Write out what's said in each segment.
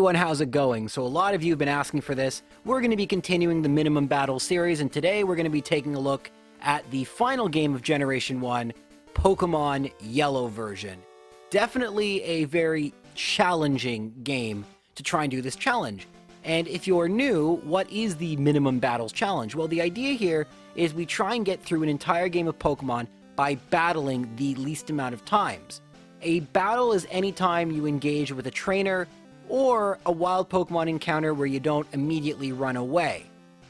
everyone, how's it going? So a lot of you have been asking for this. We're going to be continuing the Minimum Battle series, and today we're going to be taking a look at the final game of Generation 1, Pokemon Yellow version. Definitely a very challenging game to try and do this challenge. And if you're new, what is the Minimum Battles Challenge? Well, the idea here is we try and get through an entire game of Pokemon by battling the least amount of times. A battle is any time you engage with a trainer or a wild Pokemon encounter where you don't immediately run away.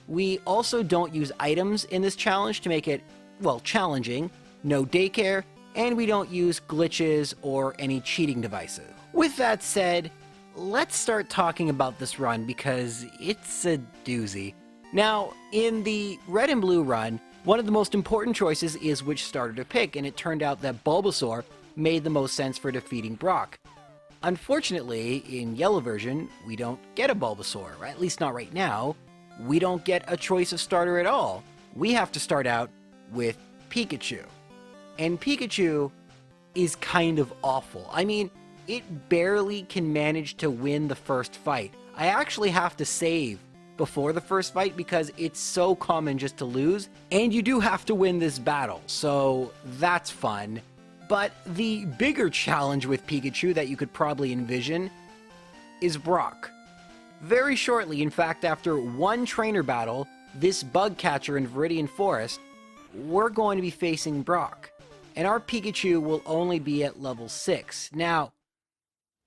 We also don't use items in this challenge to make it, well, challenging, no daycare, and we don't use glitches or any cheating devices. With that said, let's start talking about this run because it's a doozy. Now, in the Red and Blue run, one of the most important choices is which starter to pick, and it turned out that Bulbasaur made the most sense for defeating Brock. Unfortunately, in Yellow version, we don't get a Bulbasaur, or at least not right now. We don't get a choice of starter at all. We have to start out with Pikachu. And Pikachu is kind of awful. I mean, it barely can manage to win the first fight. I actually have to save before the first fight because it's so common just to lose, and you do have to win this battle, so that's fun. But the bigger challenge with Pikachu that you could probably envision is Brock. Very shortly, in fact, after one trainer battle, this bug catcher in Viridian Forest, we're going to be facing Brock. And our Pikachu will only be at level 6. Now,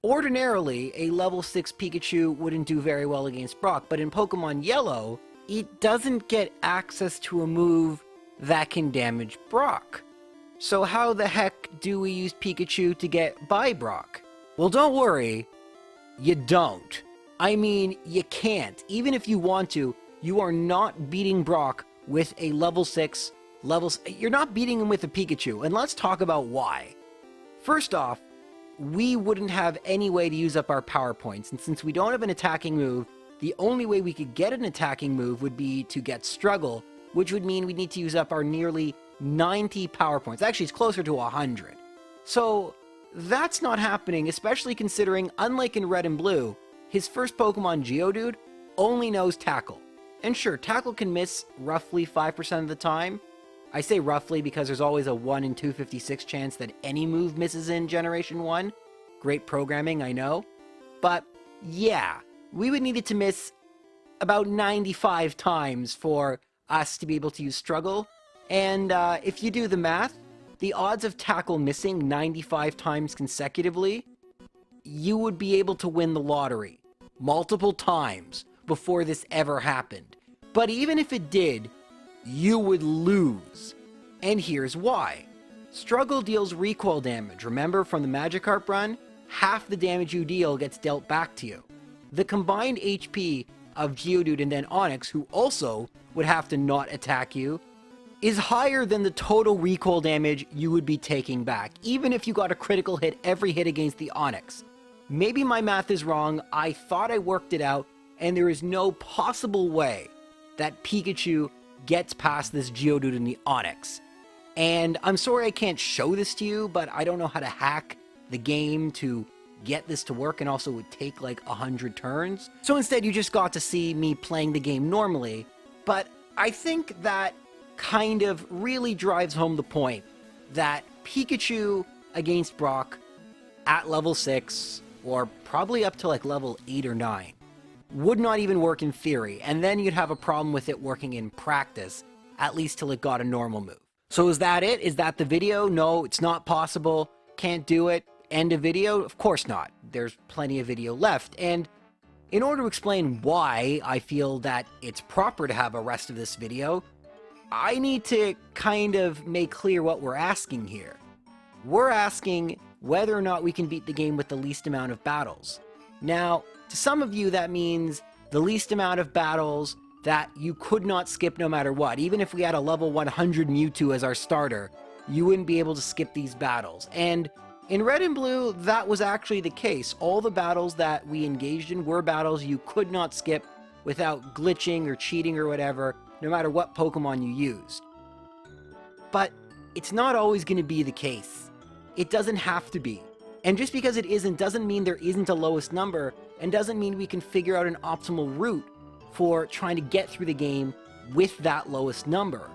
ordinarily, a level 6 Pikachu wouldn't do very well against Brock, but in Pokemon Yellow, it doesn't get access to a move that can damage Brock. So how the heck do we use Pikachu to get by Brock? Well, don't worry, you don't. I mean, you can't. Even if you want to, you are not beating Brock with a level 6, you're not beating him with a Pikachu, and let's talk about why. First off, we wouldn't have any way to use up our power points, and since we don't have an attacking move, the only way we could get an attacking move would be to get Struggle, which would mean we need to use up our nearly 90 power points. Actually, it's closer to 100. So that's not happening, especially considering, unlike in Red and Blue, his first Pokemon, Geodude, only knows Tackle. And sure, Tackle can miss roughly 5% of the time. I say roughly because there's always a 1 in 256 chance that any move misses in Generation 1. Great programming, I know. But yeah, we would need it to miss about 95 times for us to be able to use Struggle. And if you do the math, the odds of Tackle missing 95 times consecutively, you would be able to win the lottery multiple times before this ever happened. But even if it did, you would lose. And here's why. Struggle deals recoil damage. Remember from the Magikarp run? Half the damage you deal gets dealt back to you. The combined HP of Geodude and then Onix, who also would have to not attack you, is higher than the total recoil damage you would be taking back, even if you got a critical hit every hit against the Onix. Maybe my math is wrong, I thought I worked it out, and there is no possible way that Pikachu gets past this Geodude and the Onix. And I'm sorry I can't show this to you, but I don't know how to hack the game to get this to work, and also it would take like 100 turns. So instead you just got to see me playing the game normally, but I think that kind of really drives home the point that Pikachu against Brock at level 6, or probably up to like level 8 or 9, would not even work in theory, and then you'd have a problem with it working in practice, at least till it got a normal move. So is that it? Is that the video? No, it's not possible. Can't do it. End of video? Of course not. There's plenty of video left, and in order to explain why I feel that it's proper to have a rest of this video, I need to kind of make clear what we're asking here. We're asking whether or not we can beat the game with the least amount of battles. Now, to some of you that means the least amount of battles that you could not skip no matter what. Even if we had a level 100 Mewtwo as our starter, you wouldn't be able to skip these battles. And in Red and Blue, that was actually the case. All the battles that we engaged in were battles you could not skip without glitching or cheating or whatever, no matter what Pokemon you used. But it's not always going to be the case. It doesn't have to be. And just because it isn't doesn't mean there isn't a lowest number, and doesn't mean we can figure out an optimal route for trying to get through the game with that lowest number.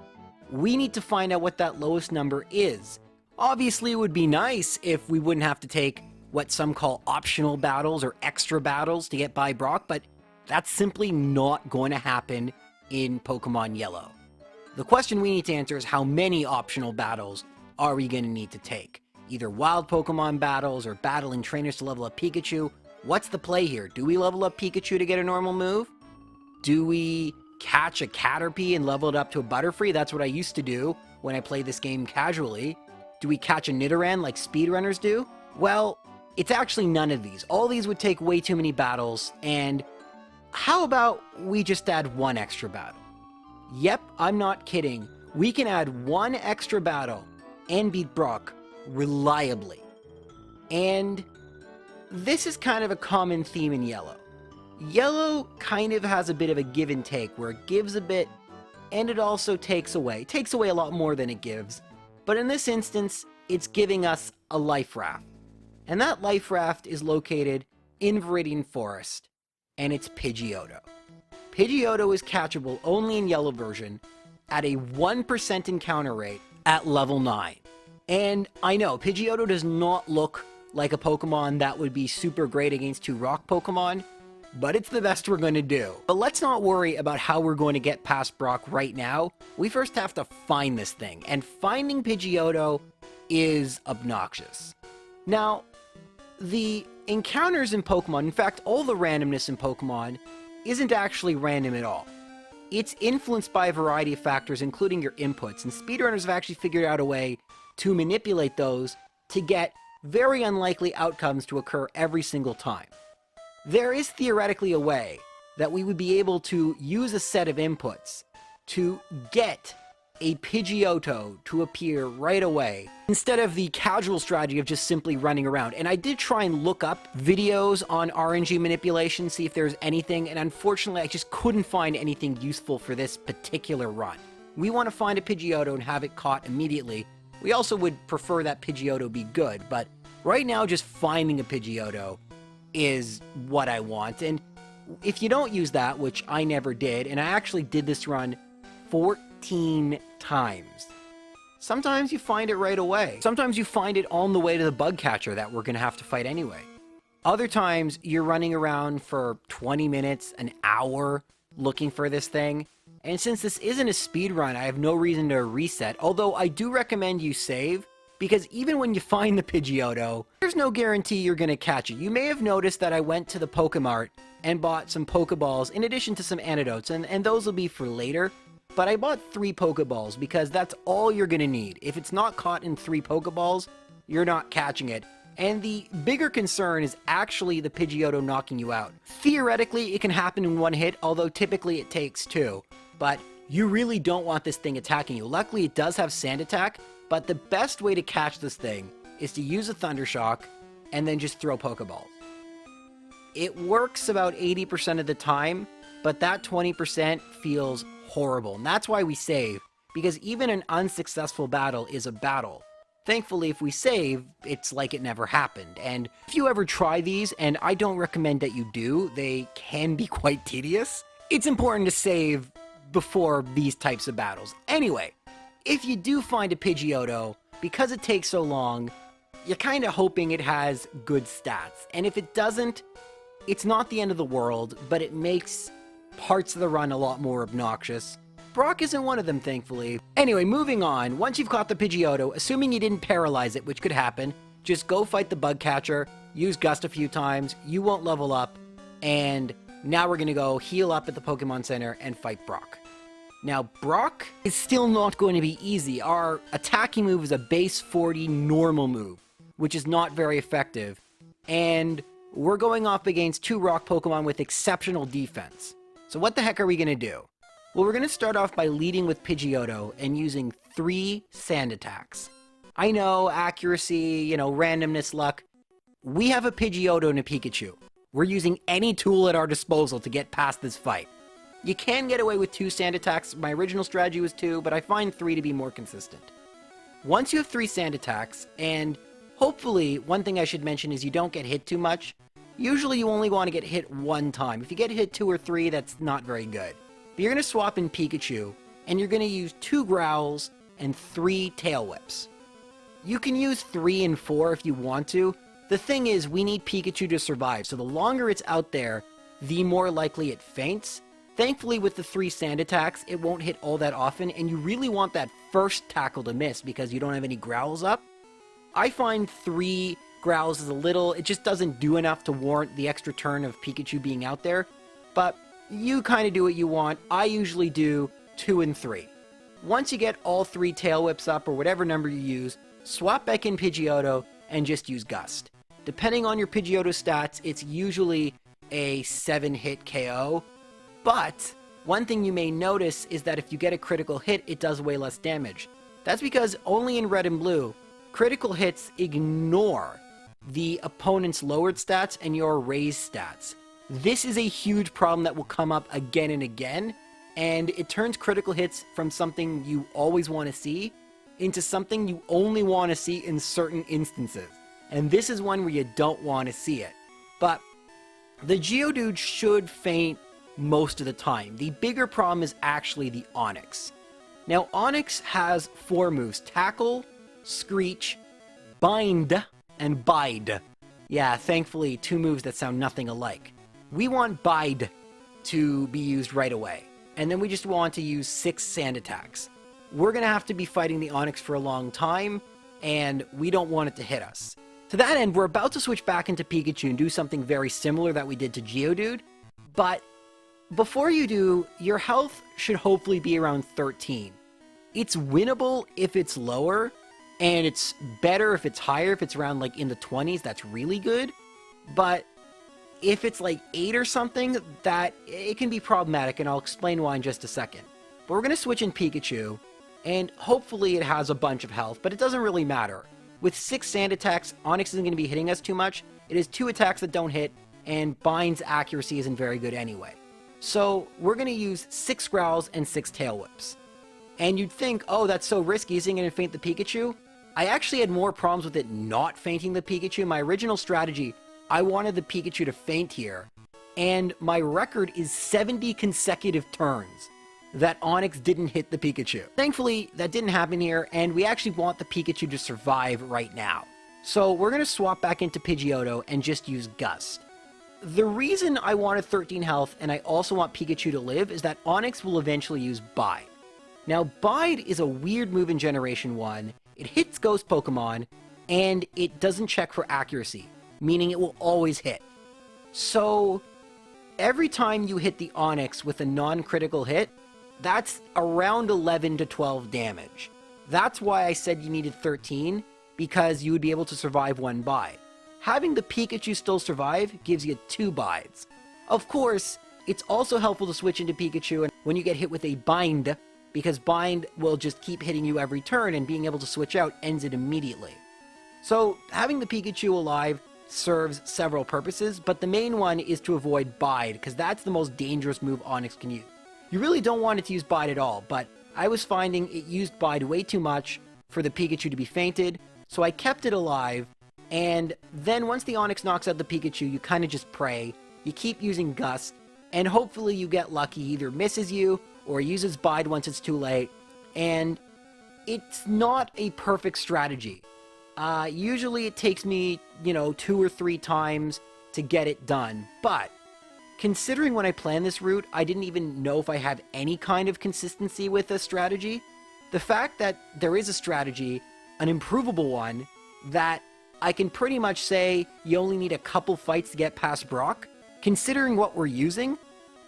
We need to find out what that lowest number is. Obviously, it would be nice if we wouldn't have to take what some call optional battles or extra battles to get by Brock, but that's simply not going to happen in Pokemon Yellow. The question we need to answer is how many optional battles are we going to need to take? Either wild Pokemon battles or battling trainers to level up Pikachu. What's the play here? Do we level up Pikachu to get a normal move? Do we catch a Caterpie and level it up to a Butterfree? That's what I used to do when I played this game casually. Do we catch a Nidoran like speedrunners do? Well, it's actually none of these. All these would take way too many battles, and how about we just add one extra battle? Yep, I'm not kidding. We can add one extra battle and beat Brock reliably. And this is kind of a common theme in Yellow. Yellow kind of has a bit of a give and take, where it gives a bit and it also takes away. It takes away a lot more than it gives. But in this instance, it's giving us a life raft. And that life raft is located in Viridian Forest, and it's Pidgeotto. Pidgeotto is catchable only in Yellow version at a 1% encounter rate at level 9. And I know, Pidgeotto does not look like a Pokemon that would be super great against two rock Pokemon, but it's the best we're going to do. But let's not worry about how we're going to get past Brock right now. We first have to find this thing, and finding Pidgeotto is obnoxious. Now, the encounters in Pokemon, in fact, all the randomness in Pokemon, isn't actually random at all. It's influenced by a variety of factors, including your inputs, and speedrunners have actually figured out a way to manipulate those to get very unlikely outcomes to occur every single time. There is theoretically a way that we would be able to use a set of inputs to get a Pidgeotto to appear right away, instead of the casual strategy of just simply running around. And I did try and look up videos on RNG manipulation, see if there's anything, and unfortunately I just couldn't find anything useful for this particular run. We want to find a Pidgeotto and have it caught immediately. We also would prefer that Pidgeotto be good, but right now just finding a Pidgeotto is what I want. And if you don't use that, which I never did, and I actually did this run 14 times, sometimes you find it right away. Sometimes you find it on the way to the bug catcher that we're going to have to fight anyway. Other times you're running around for 20 minutes, an hour, looking for this thing. And since this isn't a speed run, I have no reason to reset, although I do recommend you save, because even when you find the Pidgeotto, there's no guarantee you're going to catch it. You may have noticed that I went to the Pokemart and bought some Pokeballs in addition to some antidotes, and those will be for later. But I bought 3 Pokeballs because that's all you're going to need. If it's not caught in 3 Pokeballs, you're not catching it. And the bigger concern is actually the Pidgeotto knocking you out. Theoretically, it can happen in one hit, although typically it takes 2. But you really don't want this thing attacking you. Luckily, it does have Sand Attack, but the best way to catch this thing is to use a Thunder Shock and then just throw Pokeballs. It works about 80% of the time, but that 20% feels horrible. And that's why we save, because even an unsuccessful battle is a battle. Thankfully, if we save, it's like it never happened. And if you ever try these, and I don't recommend that you do, they can be quite tedious, it's important to save before these types of battles. Anyway, if you do find a Pidgeotto, because it takes so long, you're kind of hoping it has good stats. And if it doesn't, it's not the end of the world, but it makes parts of the run a lot more obnoxious. Brock isn't one of them, thankfully. Anyway, moving on. Once you've caught the Pidgeotto, assuming you didn't paralyze it, which could happen, just go fight the bug catcher, use Gust a few times, you won't level up, and now we're gonna go heal up at the Pokemon Center and fight Brock. Now, Brock is still not going to be easy. Our attacking move is a base 40 normal move, which is not very effective, and we're going up against 2 rock Pokemon with exceptional defense. So what the heck are we gonna do? Well, we're going to start off by leading with Pidgeotto and using 3 Sand Attacks. I know, accuracy, randomness, luck. We have a Pidgeotto and a Pikachu. We're using any tool at our disposal to get past this fight. You can get away with 2 Sand Attacks. My original strategy was 2, but I find 3 to be more consistent. Once you have 3 Sand Attacks, and Hopefully, one thing I should mention is you don't get hit too much. Usually you only want to get hit one time. If you get hit 2 or 3, that's not very good. But you're going to swap in Pikachu, and you're going to use 2 Growls and 3 Tail Whips. You can use 3 and 4 if you want to. The thing is, we need Pikachu to survive, so the longer it's out there, the more likely it faints. Thankfully, with the 3 sand attacks, it won't hit all that often, and you really want that first tackle to miss because you don't have any Growls up. I find 3 Growls is a little, it just doesn't do enough to warrant the extra turn of Pikachu being out there, but you kind of do what you want. I usually do 2 and 3. Once you get all 3 Tail Whips up, or whatever number you use, swap back in Pidgeotto and just use Gust. Depending on your Pidgeotto stats, it's usually a 7-hit KO, but one thing you may notice is that if you get a critical hit, it does way less damage. That's because only in Red and Blue, critical hits ignore the opponent's lowered stats and your raised stats. This is a huge problem that will come up again and again, and it turns critical hits from something you always want to see into something you only want to see in certain instances. And this is one where you don't want to see it. But the Geodude should faint most of the time. The bigger problem is actually the Onix. Now, Onix has 4 moves: Tackle, Screech, Bind, and Bide. Yeah, thankfully, 2 moves that sound nothing alike. We want Bide to be used right away, and then we just want to use 6 sand attacks. We're going to have to be fighting the Onix for a long time, and we don't want it to hit us. To that end, we're about to switch back into Pikachu and do something very similar that we did to Geodude, but before you do, your health should hopefully be around 13. It's winnable if it's lower, and it's better if it's higher. If it's around like in the 20s, that's really good. But if it's like 8 or something, that it can be problematic, and I'll explain why in just a second. But we're going to switch in Pikachu, and hopefully it has a bunch of health, but it doesn't really matter. With 6 sand attacks, Onix isn't going to be hitting us too much. It has 2 attacks that don't hit, and Bind's accuracy isn't very good anyway. So we're going to use 6 Growls and 6 Tail Whips. And you'd think, oh, that's so risky, isn't it going to faint the Pikachu? I actually had more problems with it not fainting the Pikachu. My original strategy, I wanted the Pikachu to faint here, and my record is 70 consecutive turns that Onix didn't hit the Pikachu. Thankfully, that didn't happen here, and we actually want the Pikachu to survive right now. So we're going to swap back into Pidgeotto and just use Gust. The reason I wanted 13 health and I also want Pikachu to live is that Onix will eventually use Bide. Now, Bide is a weird move in Generation 1. It hits Ghost Pokemon, and it doesn't check for accuracy, meaning it will always hit. So, every time you hit the Onix with a non-critical hit, that's around 11 to 12 damage. That's why I said you needed 13, because you would be able to survive 1 Bide. Having the Pikachu still survive gives you 2 Bides. Of course, it's also helpful to switch into Pikachu when you get hit with a Bind, because Bind will just keep hitting you every turn, and being able to switch out ends it immediately. So, having the Pikachu alive serves several purposes, but the main one is to avoid Bide, because that's the most dangerous move Onix can use. You really don't want it to use Bide at all, but I was finding it used Bide way too much for the Pikachu to be fainted, so I kept it alive, and then once the Onix knocks out the Pikachu, you kind of just pray, you keep using Gust, and hopefully you get lucky, either misses you, or uses Bide once it's too late, and it's not a perfect strategy. Usually it takes me, 2 or 3 times to get it done, but considering when I planned this route, I didn't even know if I have any kind of consistency with a strategy. The fact that there is a strategy, an improvable one, that I can pretty much say you only need a couple fights to get past Brock, considering what we're using,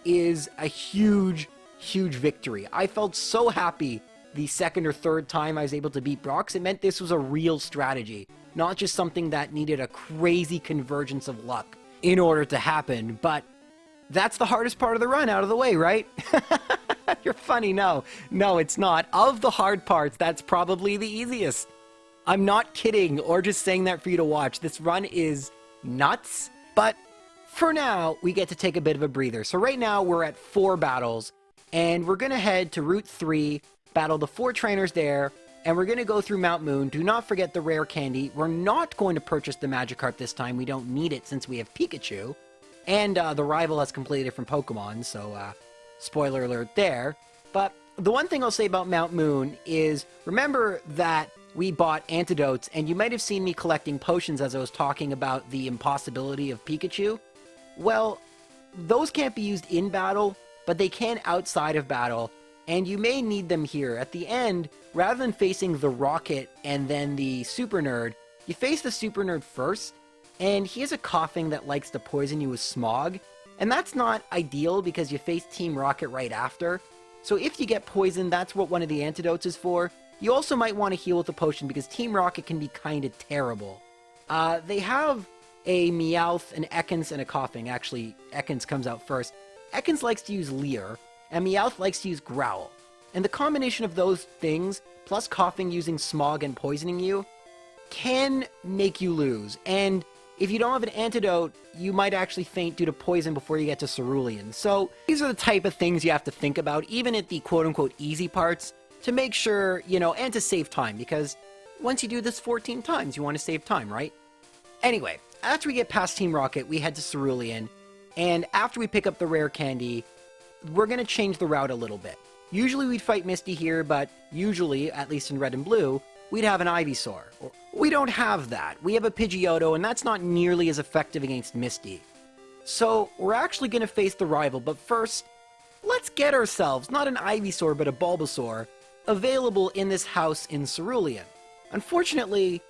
is a huge victory. I felt so happy the second or third time I was able to beat Brock. It meant this was a real strategy, not just something that needed a crazy convergence of luck in order to happen. But that's the hardest part of the run out of the way, right? You're funny. No, it's not. Of the hard parts, that's probably the easiest. I'm not kidding or just saying that for you to watch. This run is nuts, but for now, we get to take a bit of a breather. So right now, we're at 4 battles, and we're going to head to Route 3, battle the 4 trainers there, and we're going to go through Mount Moon. Do not forget the rare candy. We're not going to purchase the Magikarp this time. We don't need it since we have Pikachu. And the rival has completely different Pokemon, so spoiler alert there. But the one thing I'll say about Mount Moon is, remember that we bought antidotes, and you might have seen me collecting potions as I was talking about the impossibility of Pikachu. Well, those can't be used in battle, but they can outside of battle, and you may need them here. At the end, rather than facing the Rocket and then the Super Nerd, you face the Super Nerd first, and he has a coughing that likes to poison you with smog, and that's not ideal because you face Team Rocket right after. So if you get poisoned, that's what one of the antidotes is for. You also might want to heal with a potion because Team Rocket can be kind of terrible. They have a Meowth, an Ekans, and a Coughing. Actually, Ekans comes out first. Ekans likes to use Leer, and Meowth likes to use Growl. And the combination of those things, plus Coughing using Smog and poisoning you, can make you lose. And if you don't have an antidote, you might actually faint due to poison before you get to Cerulean. So these are the type of things you have to think about, even at the quote-unquote easy parts, to make sure, and to save time, because once you do this 14 times, you want to save time, right? Anyway, after we get past Team Rocket, we head to Cerulean, and after we pick up the rare candy, we're going to change the route a little bit. Usually we'd fight Misty here, but usually, at least in Red and Blue, we'd have an Ivysaur. We don't have that. We have a Pidgeotto, and that's not nearly as effective against Misty. So, we're actually going to face the rival, but first, let's get ourselves, not an Ivysaur, but a Bulbasaur, available in this house in Cerulean. Unfortunately,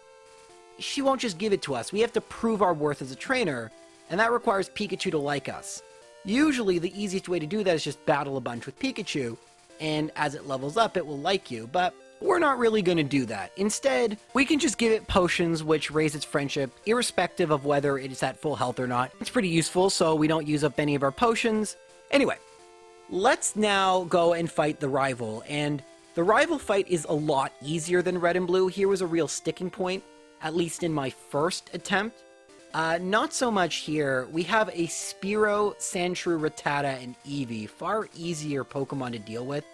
she won't just give it to us. We have to prove our worth as a trainer, and that requires Pikachu to like us. Usually, the easiest way to do that is just battle a bunch with Pikachu, and as it levels up, it will like you, but we're not really going to do that. Instead, we can just give it potions which raise its friendship, irrespective of whether it is at full health or not. It's pretty useful, so we don't use up any of our potions. Anyway, let's now go and fight the rival, and the rival fight is a lot easier than Red and Blue. Here was a real sticking point, at least in my first attempt. Not so much here. We have a Spearow, Sandshrew, Rattata, and Eevee. Far easier Pokemon to deal with.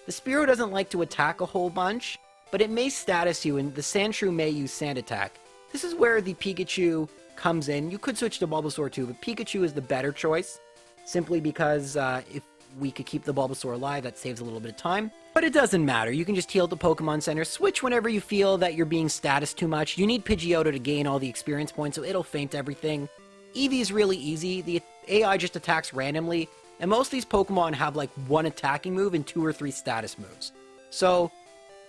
The Spearow doesn't like to attack a whole bunch, but it may status you, and the Sandshrew may use Sand Attack. This is where the Pikachu comes in. You could switch to Bulbasaur too, but Pikachu is the better choice, simply because if we could keep the Bulbasaur alive, that saves a little bit of time. But it doesn't matter. You can just heal at the Pokemon Center, switch whenever you feel that you're being status too much. You need Pidgeotto to gain all the experience points, so it'll faint everything. Eevee is really easy. The AI just attacks randomly, and most of these Pokemon have like one attacking move and 2 or 3 status moves. So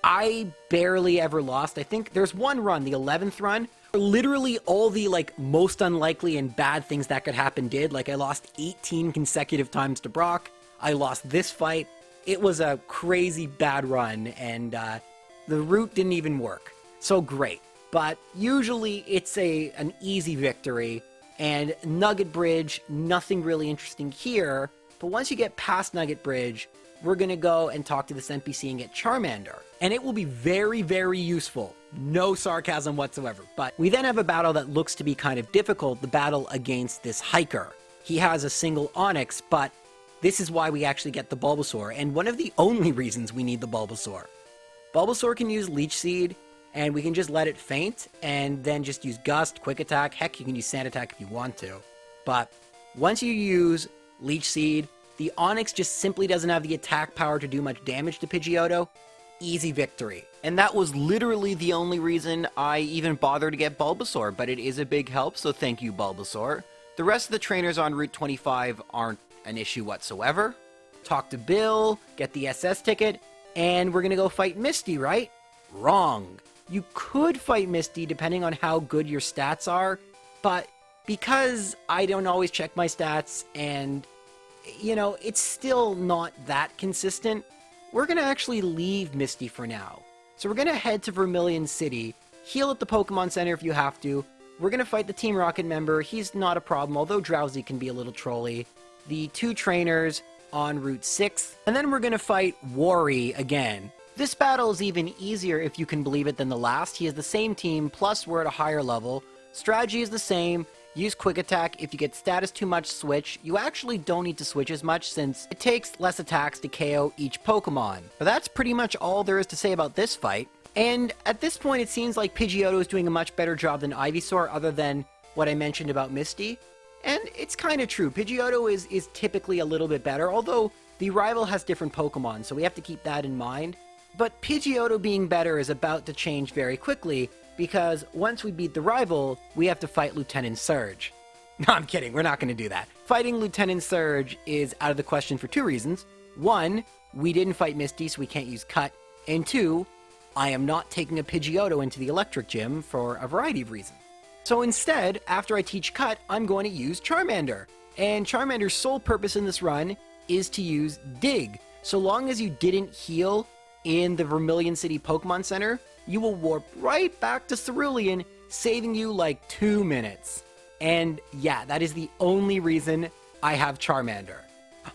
I barely ever lost. I think there's one run, the 11th run, where literally all the like most unlikely and bad things that could happen did. Like I lost 18 consecutive times to Brock. I lost this fight. It was a crazy bad run, and the route didn't even work. So great. But usually it's an easy victory, and Nugget Bridge, nothing really interesting here. But once you get past Nugget Bridge, we're going to go and talk to this NPC and get Charmander. And it will be very, very useful. No sarcasm whatsoever. But we then have a battle that looks to be kind of difficult, the battle against this hiker. He has a single Onix, but this is why we actually get the Bulbasaur, and one of the only reasons we need the Bulbasaur. Bulbasaur can use Leech Seed, and we can just let it faint, and then just use Gust, Quick Attack. Heck, you can use Sand Attack if you want to. But once you use Leech Seed, the Onix just simply doesn't have the attack power to do much damage to Pidgeotto. Easy victory. And that was literally the only reason I even bothered to get Bulbasaur, but it is a big help, so thank you, Bulbasaur. The rest of the trainers on Route 25 aren't an issue whatsoever. Talk to Bill, get the SS ticket, and we're gonna go fight Misty, right? Wrong. You could fight Misty depending on how good your stats are, but because I don't always check my stats and, it's still not that consistent, we're gonna actually leave Misty for now. So we're gonna head to Vermilion City, heal at the Pokemon Center if you have to. We're gonna fight the Team Rocket member. He's not a problem, although Drowsy can be a little trolly. The 2 trainers on Route 6, and then we're going to fight Wari again. This battle is even easier, if you can believe it, than the last. He has the same team, plus we're at a higher level. Strategy is the same. Use Quick Attack. If you get status too much, switch. You actually don't need to switch as much, since it takes less attacks to KO each Pokemon. But that's pretty much all there is to say about this fight. And at this point, it seems like Pidgeotto is doing a much better job than Ivysaur, other than what I mentioned about Misty. And it's kind of true. Pidgeotto is typically a little bit better, although the rival has different Pokemon, so we have to keep that in mind. But Pidgeotto being better is about to change very quickly, because once we beat the rival, we have to fight Lieutenant Surge. No, I'm kidding, we're not going to do that. Fighting Lieutenant Surge is out of the question for two reasons. One, we didn't fight Misty, so we can't use Cut. And two, I am not taking a Pidgeotto into the Electric Gym for a variety of reasons. So instead, after I teach Cut, I'm going to use Charmander. And Charmander's sole purpose in this run is to use Dig. So long as you didn't heal in the Vermilion City Pokemon Center, you will warp right back to Cerulean, saving you like 2 minutes. And yeah, that is the only reason I have Charmander.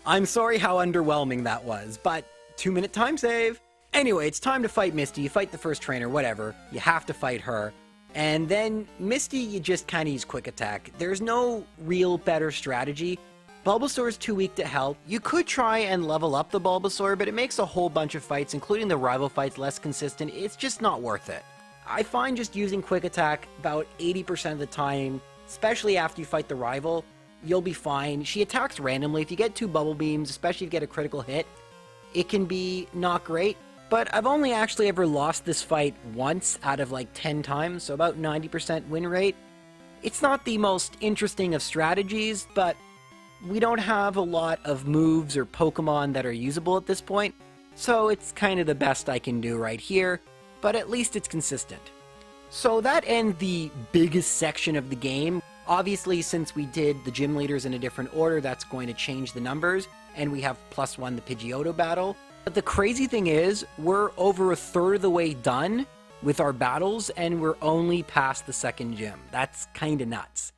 I'm sorry how underwhelming that was, but 2-minute time save. Anyway, it's time to fight Misty. You fight the first trainer, whatever. You have to fight her. And then Misty, you just kind of use Quick Attack. There's no real better strategy. Bulbasaur is too weak to help. You could try and level up the Bulbasaur, but it makes a whole bunch of fights, including the rival fights, less consistent. It's just not worth it. I find just using Quick Attack about 80% of the time, especially after you fight the rival, you'll be fine. She attacks randomly. If you get 2 Bubble Beams, especially if you get a critical hit, it can be not great. But I've only actually ever lost this fight once out of like 10 times, so about 90% win rate. It's not the most interesting of strategies, but we don't have a lot of moves or Pokemon that are usable at this point, so it's kind of the best I can do right here, but at least it's consistent. So that ends the biggest section of the game. Obviously, since we did the gym leaders in a different order, that's going to change the numbers, and we have +1 the Pidgeotto battle. But the crazy thing is, we're over a third of the way done with our battles, and we're only past the second gym. That's kinda nuts.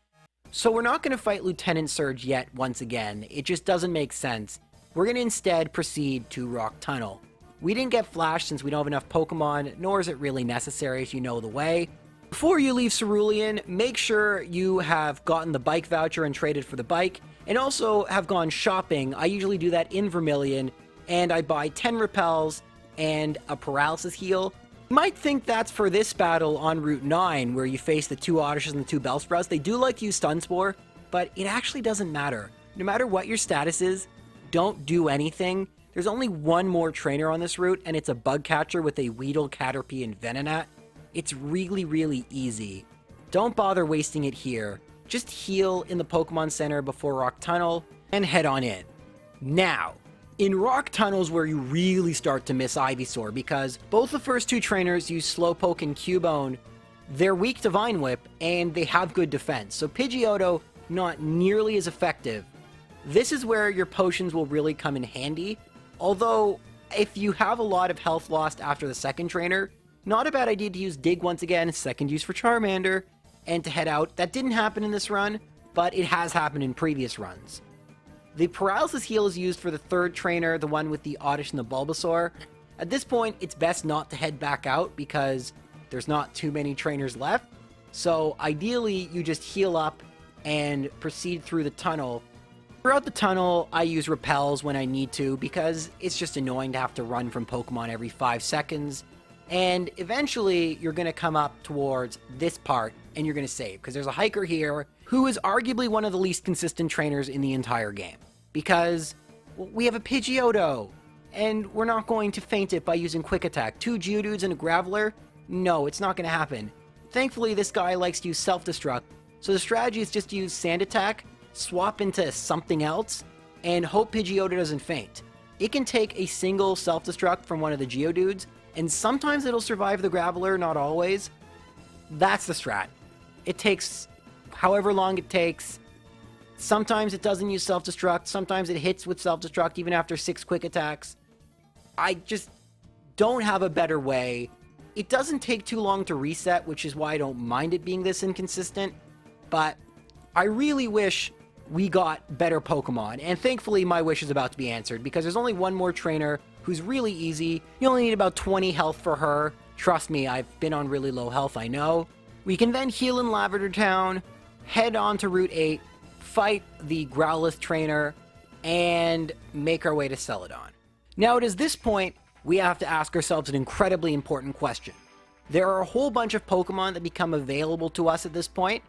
So we're not going to fight Lieutenant Surge yet once again. It just doesn't make sense. We're going to instead proceed to Rock Tunnel. We didn't get Flash since we don't have enough Pokemon, nor is it really necessary if you know the way. Before you leave Cerulean, make sure you have gotten the bike voucher and traded for the bike, and also have gone shopping. I usually do that in Vermilion, and I buy 10 repels and a paralysis heal. You might think that's for this battle on Route 9, where you face the 2 Odysseys and the 2 Bellsprouts. They do like to use Stun Spore, but it actually doesn't matter. No matter what your status is, don't do anything. There's only one more trainer on this route, and it's a bug catcher with a Weedle, Caterpie, and Venonat. It's really, really easy. Don't bother wasting it here. Just heal in the Pokemon Center before Rock Tunnel, and head on in. Now, in Rock Tunnel's where you really start to miss Ivysaur, because both the first 2 trainers use Slowpoke and Cubone. They're weak to Vine Whip, and they have good defense, so Pidgeotto, not nearly as effective. This is where your potions will really come in handy, although if you have a lot of health lost after the second trainer, not a bad idea to use Dig once again, second use for Charmander, and to head out. That didn't happen in this run, but it has happened in previous runs. The Paralysis Heal is used for the third trainer, the one with the Oddish and the Bulbasaur. At this point, it's best not to head back out because there's not too many trainers left. So ideally, you just heal up and proceed through the tunnel. Throughout the tunnel, I use repels when I need to because it's just annoying to have to run from Pokemon every 5 seconds. And eventually, you're going to come up towards this part and you're going to save because there's a hiker here who is arguably one of the least consistent trainers in the entire game. Because we have a Pidgeotto, and we're not going to feint it by using Quick Attack. 2 Geodudes and a Graveler? No, it's not going to happen. Thankfully, this guy likes to use Self-Destruct, so the strategy is just to use Sand Attack, swap into something else, and hope Pidgeotto doesn't faint. It can take a single Self-Destruct from one of the Geodudes, and sometimes it'll survive the Graveler, not always. That's the strat. It takes however long it takes. Sometimes it doesn't use Self-Destruct, sometimes it hits with Self-Destruct even after 6 Quick Attacks. I just don't have a better way. It doesn't take too long to reset, which is why I don't mind it being this inconsistent, but I really wish we got better Pokemon, and thankfully my wish is about to be answered, because there's only one more trainer who's really easy. You only need about 20 health for her. Trust me, I've been on really low health, I know. We can then heal in Lavender Town, head on to Route 8, fight the Growlithe trainer, and make our way to Celadon. Now it is this point we have to ask ourselves an incredibly important question. There are a whole bunch of Pokemon that become available to us at this point,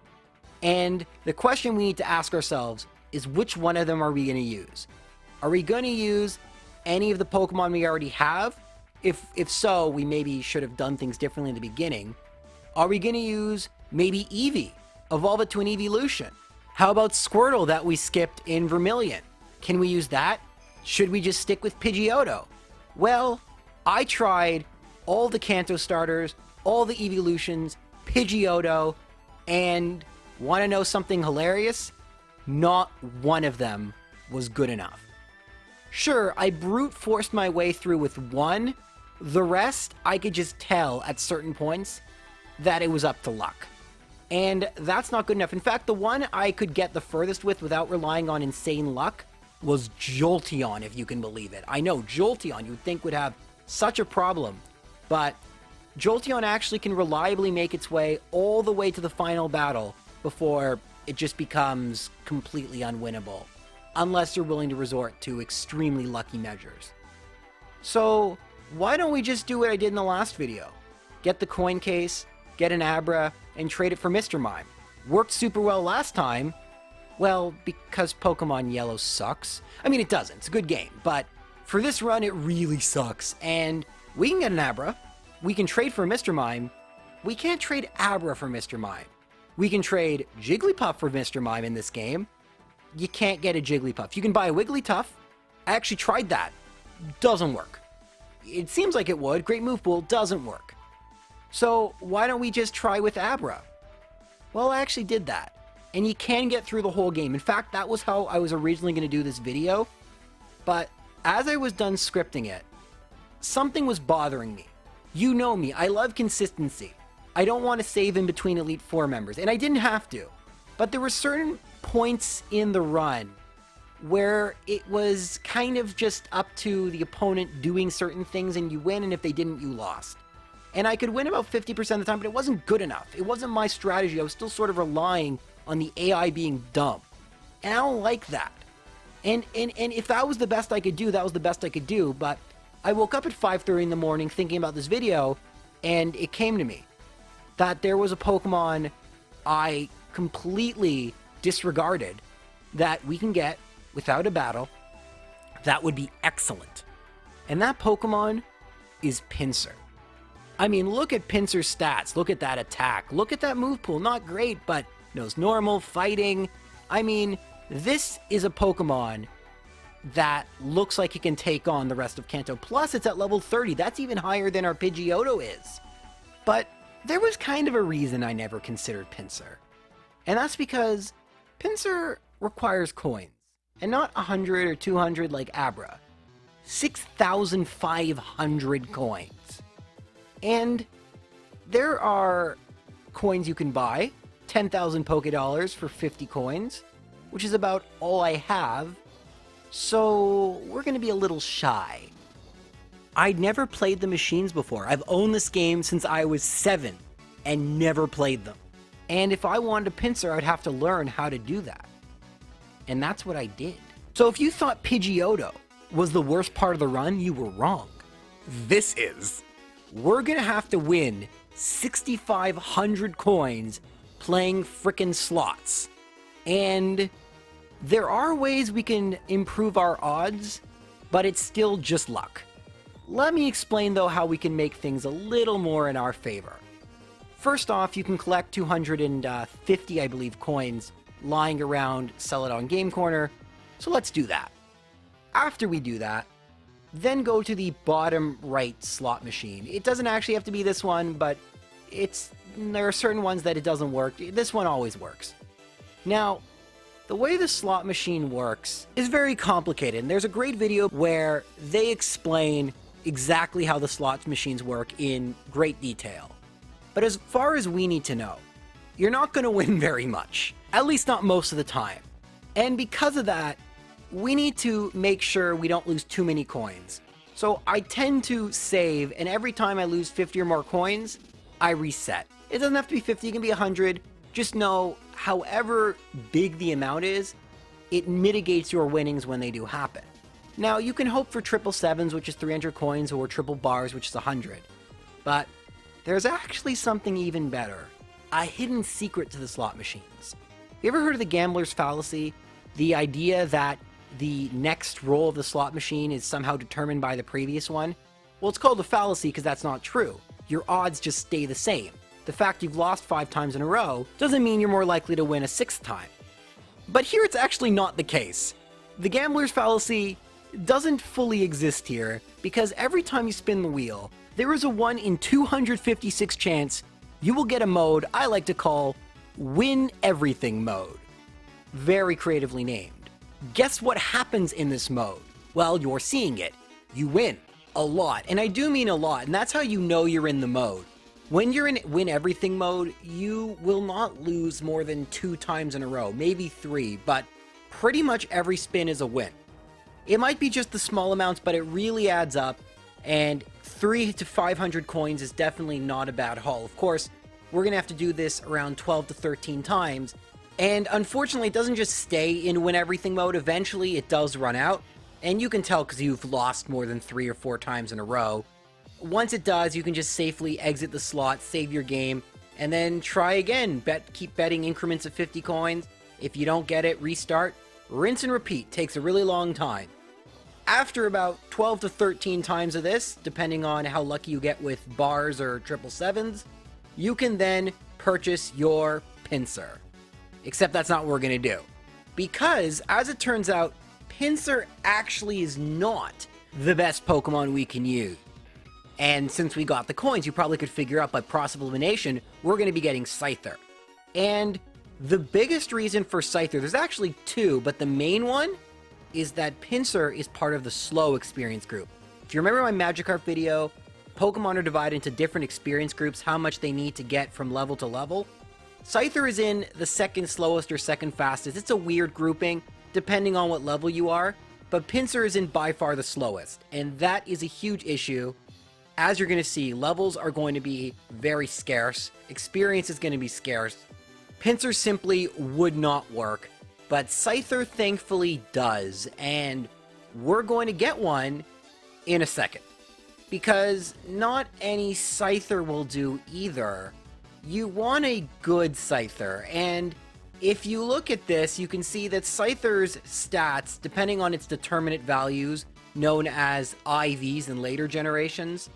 and the question we need to ask ourselves is which one of them are we going to use? Are we going to use any of the Pokemon we already have? If so, we maybe should have done things differently in the beginning. Are we going to use maybe Eevee? Evolve it to an Evolution? How about Squirtle that we skipped in Vermilion? Can we use that? Should we just stick with Pidgeotto? Well, I tried all the Kanto starters, all the Evolutions, Pidgeotto, and want to know something hilarious? Not one of them was good enough. Sure, I brute forced my way through with one. The rest, I could just tell at certain points that it was up to luck. And that's not good enough. In fact, the one I could get the furthest with without relying on insane luck was Jolteon, if you can believe it. I know, Jolteon you'd think would have such a problem, but Jolteon actually can reliably make its way all the way to the final battle before it just becomes completely unwinnable, unless you're willing to resort to extremely lucky measures. So why don't we just do what I did in the last video? Get the coin case, get an Abra, and trade it for Mr. Mime. Worked super well last time. Well, because Pokemon Yellow sucks. I mean, it doesn't. It's a good game, but for this run, it really sucks. And we can get an Abra. We can trade for Mr. Mime. We can't trade Abra for Mr. Mime. We can trade Jigglypuff for Mr. Mime in this game. You can't get a Jigglypuff. You can buy a Wigglytuff. I actually tried that. Doesn't work. It seems like it would. Great move pool. Doesn't work. So why don't we just try with Abra? Well, I actually did that. And you can get through the whole game. In fact, that was how I was originally going to do this video. But as I was done scripting it, something was bothering me. You know me. I love consistency. I don't want to save in between Elite Four members. And I didn't have to. But there were certain points in the run where it was kind of just up to the opponent doing certain things and you win, and if they didn't, you lost. And I could win about 50% of the time, but it wasn't good enough. It wasn't my strategy. I was still sort of relying on the AI being dumb. And I don't like that. And if that was the best I could do, that was the best I could do. But I woke up at 5:30 in the morning thinking about this video, and it came to me that there was a Pokemon I completely disregarded that we can get without a battle that would be excellent. And that Pokemon is Pinsir. I mean, look at Pinsir's stats. Look at that attack. Look at that move pool. Not great, but knows normal, fighting. I mean, this is a Pokemon that looks like it can take on the rest of Kanto. Plus, it's at level 30. That's even higher than our Pidgeotto is. But there was kind of a reason I never considered Pinsir. And that's because Pinsir requires coins. And not 100 or 200 like Abra. 6,500 coins. And there are coins you can buy. 10,000 Pokédollars for 50 coins. Which is about all I have. So we're going to be a little shy. I'd never played the machines before. I've owned this game since I was 7 and never played them. And if I wanted a Pinsir, I'd have to learn how to do that. And that's what I did. So if you thought Pidgeotto was the worst part of the run, you were wrong. This is. We're going to have to win 6,500 coins playing frickin' slots. And there are ways we can improve our odds, but it's still just luck. Let me explain, though, how we can make things a little more in our favor. First off, you can collect 250, I believe, coins lying around Celadon Game Corner, so let's do that. After we do that, then go to the bottom right slot machine. It doesn't actually have to be this one, but there are certain ones that it doesn't work. This one always works. Now, the way the slot machine works is very complicated, and there's a great video where they explain exactly how the slot machines work in great detail. But as far as we need to know, you're not going to win very much, at least not most of the time. And because of that, we need to make sure we don't lose too many coins. So I tend to save, and every time I lose 50 or more coins, I reset. It doesn't have to be 50, it can be 100. Just know, however big the amount is, it mitigates your winnings when they do happen. Now, you can hope for triple sevens, which is 300 coins, or triple bars, which is 100. But there's actually something even better. A hidden secret to the slot machines. You ever heard of the gambler's fallacy? The idea that the next roll of the slot machine is somehow determined by the previous one? Well, it's called a fallacy because that's not true. Your odds just stay the same. The fact you've lost 5 times in a row doesn't mean you're more likely to win a 6th time. But here it's actually not the case. The gambler's fallacy doesn't fully exist here because every time you spin the wheel, there is a 1 in 256 chance you will get a mode I like to call Win Everything mode. Very creatively named. Guess what happens in this mode? Well, you're seeing it. You win. A lot. And I do mean a lot, and that's how you know you're in the mode. When you're in Win Everything mode, you will not lose more than 2 times in a row, maybe 3, but pretty much every spin is a win. It might be just the small amounts, but it really adds up, and 3 to 500 coins is definitely not a bad haul. Of course, we're going to have to do this around 12 to 13 times, and unfortunately it doesn't just stay in Win Everything mode. Eventually it does run out, and you can tell because you've lost more than 3 or 4 times in a row. Once it does, you can just safely exit the slot, save your game, and then try again. Keep betting increments of 50 coins. If you don't get it, restart. Rinse and repeat. Takes a really long time. After about 12 to 13 times of this, depending on how lucky you get with bars or 777s, you can then purchase your pincer. Except that's not what we're going to do. Because, as it turns out, pincer actually is not the best Pokemon we can use. And since we got the coins, you probably could figure out by process of elimination, we're going to be getting Scyther. And the biggest reason for Scyther, there's actually 2, but the main one is that pincer is part of the slow experience group. If you remember my Magikarp video, Pokemon are divided into different experience groups, how much they need to get from level to level. Scyther is in the second slowest or second fastest. It's a weird grouping, depending on what level you are, but pincer is in by far the slowest, and that is a huge issue. As you're going to see, levels are going to be very scarce, experience is going to be scarce. Pincer simply would not work, but Scyther thankfully does, and we're going to get one in a second. Because not any Scyther will do either. You want a good Scyther, and if you look at this, you can see that Scyther's stats, depending on its determinate values, known as IVs in later generations,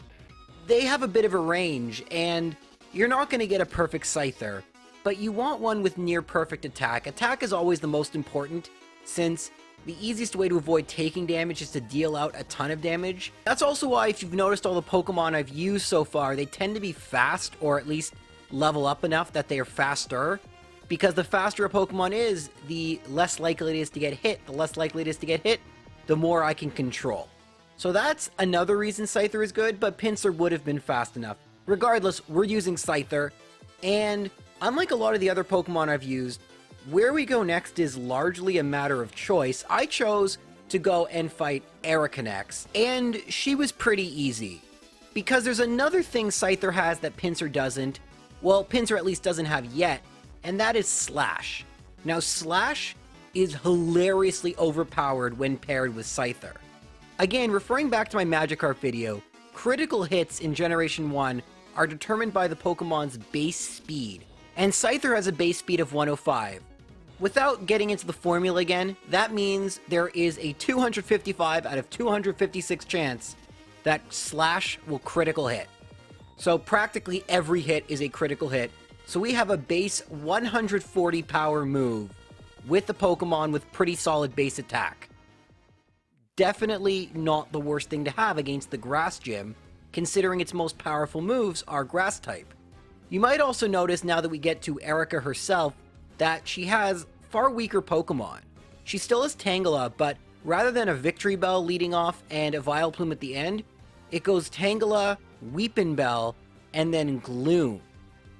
they have a bit of a range, and you're not going to get a perfect Scyther, but you want one with near perfect attack. Attack is always the most important, since the easiest way to avoid taking damage is to deal out a ton of damage. That's also why, if you've noticed all the Pokemon I've used so far, they tend to be fast, or at least level up enough that they are faster, because the faster a Pokemon is, the less likely it is to get hit. The less likely it is to get hit, the more I can control. So that's another reason Scyther is good, but pincer would have been fast enough. Regardless, we're using Scyther, and unlike a lot of the other Pokemon I've used, where we go next is largely a matter of choice. I chose to go and fight Erica next, and she was pretty easy. Because there's another thing Scyther has that pincer doesn't, well, pincer at least doesn't have yet, and that is Slash. Now, Slash is hilariously overpowered when paired with Scyther. Again, referring back to my Magikarp video, critical hits in Generation 1 are determined by the Pokemon's base speed, and Scyther has a base speed of 105. Without getting into the formula again, that means there is a 255 out of 256 chance that Slash will critical hit. So practically every hit is a critical hit, so we have a base 140 power move with the Pokemon with pretty solid base attack. Definitely not the worst thing to have against the Grass Gym, considering its most powerful moves are Grass type. You might also notice now that we get to Erica herself that she has far weaker Pokemon. She still has Tangela, but rather than a Victory Bell leading off and a Vileplume at the end, it goes Tangela, Weepinbell, and then Gloom.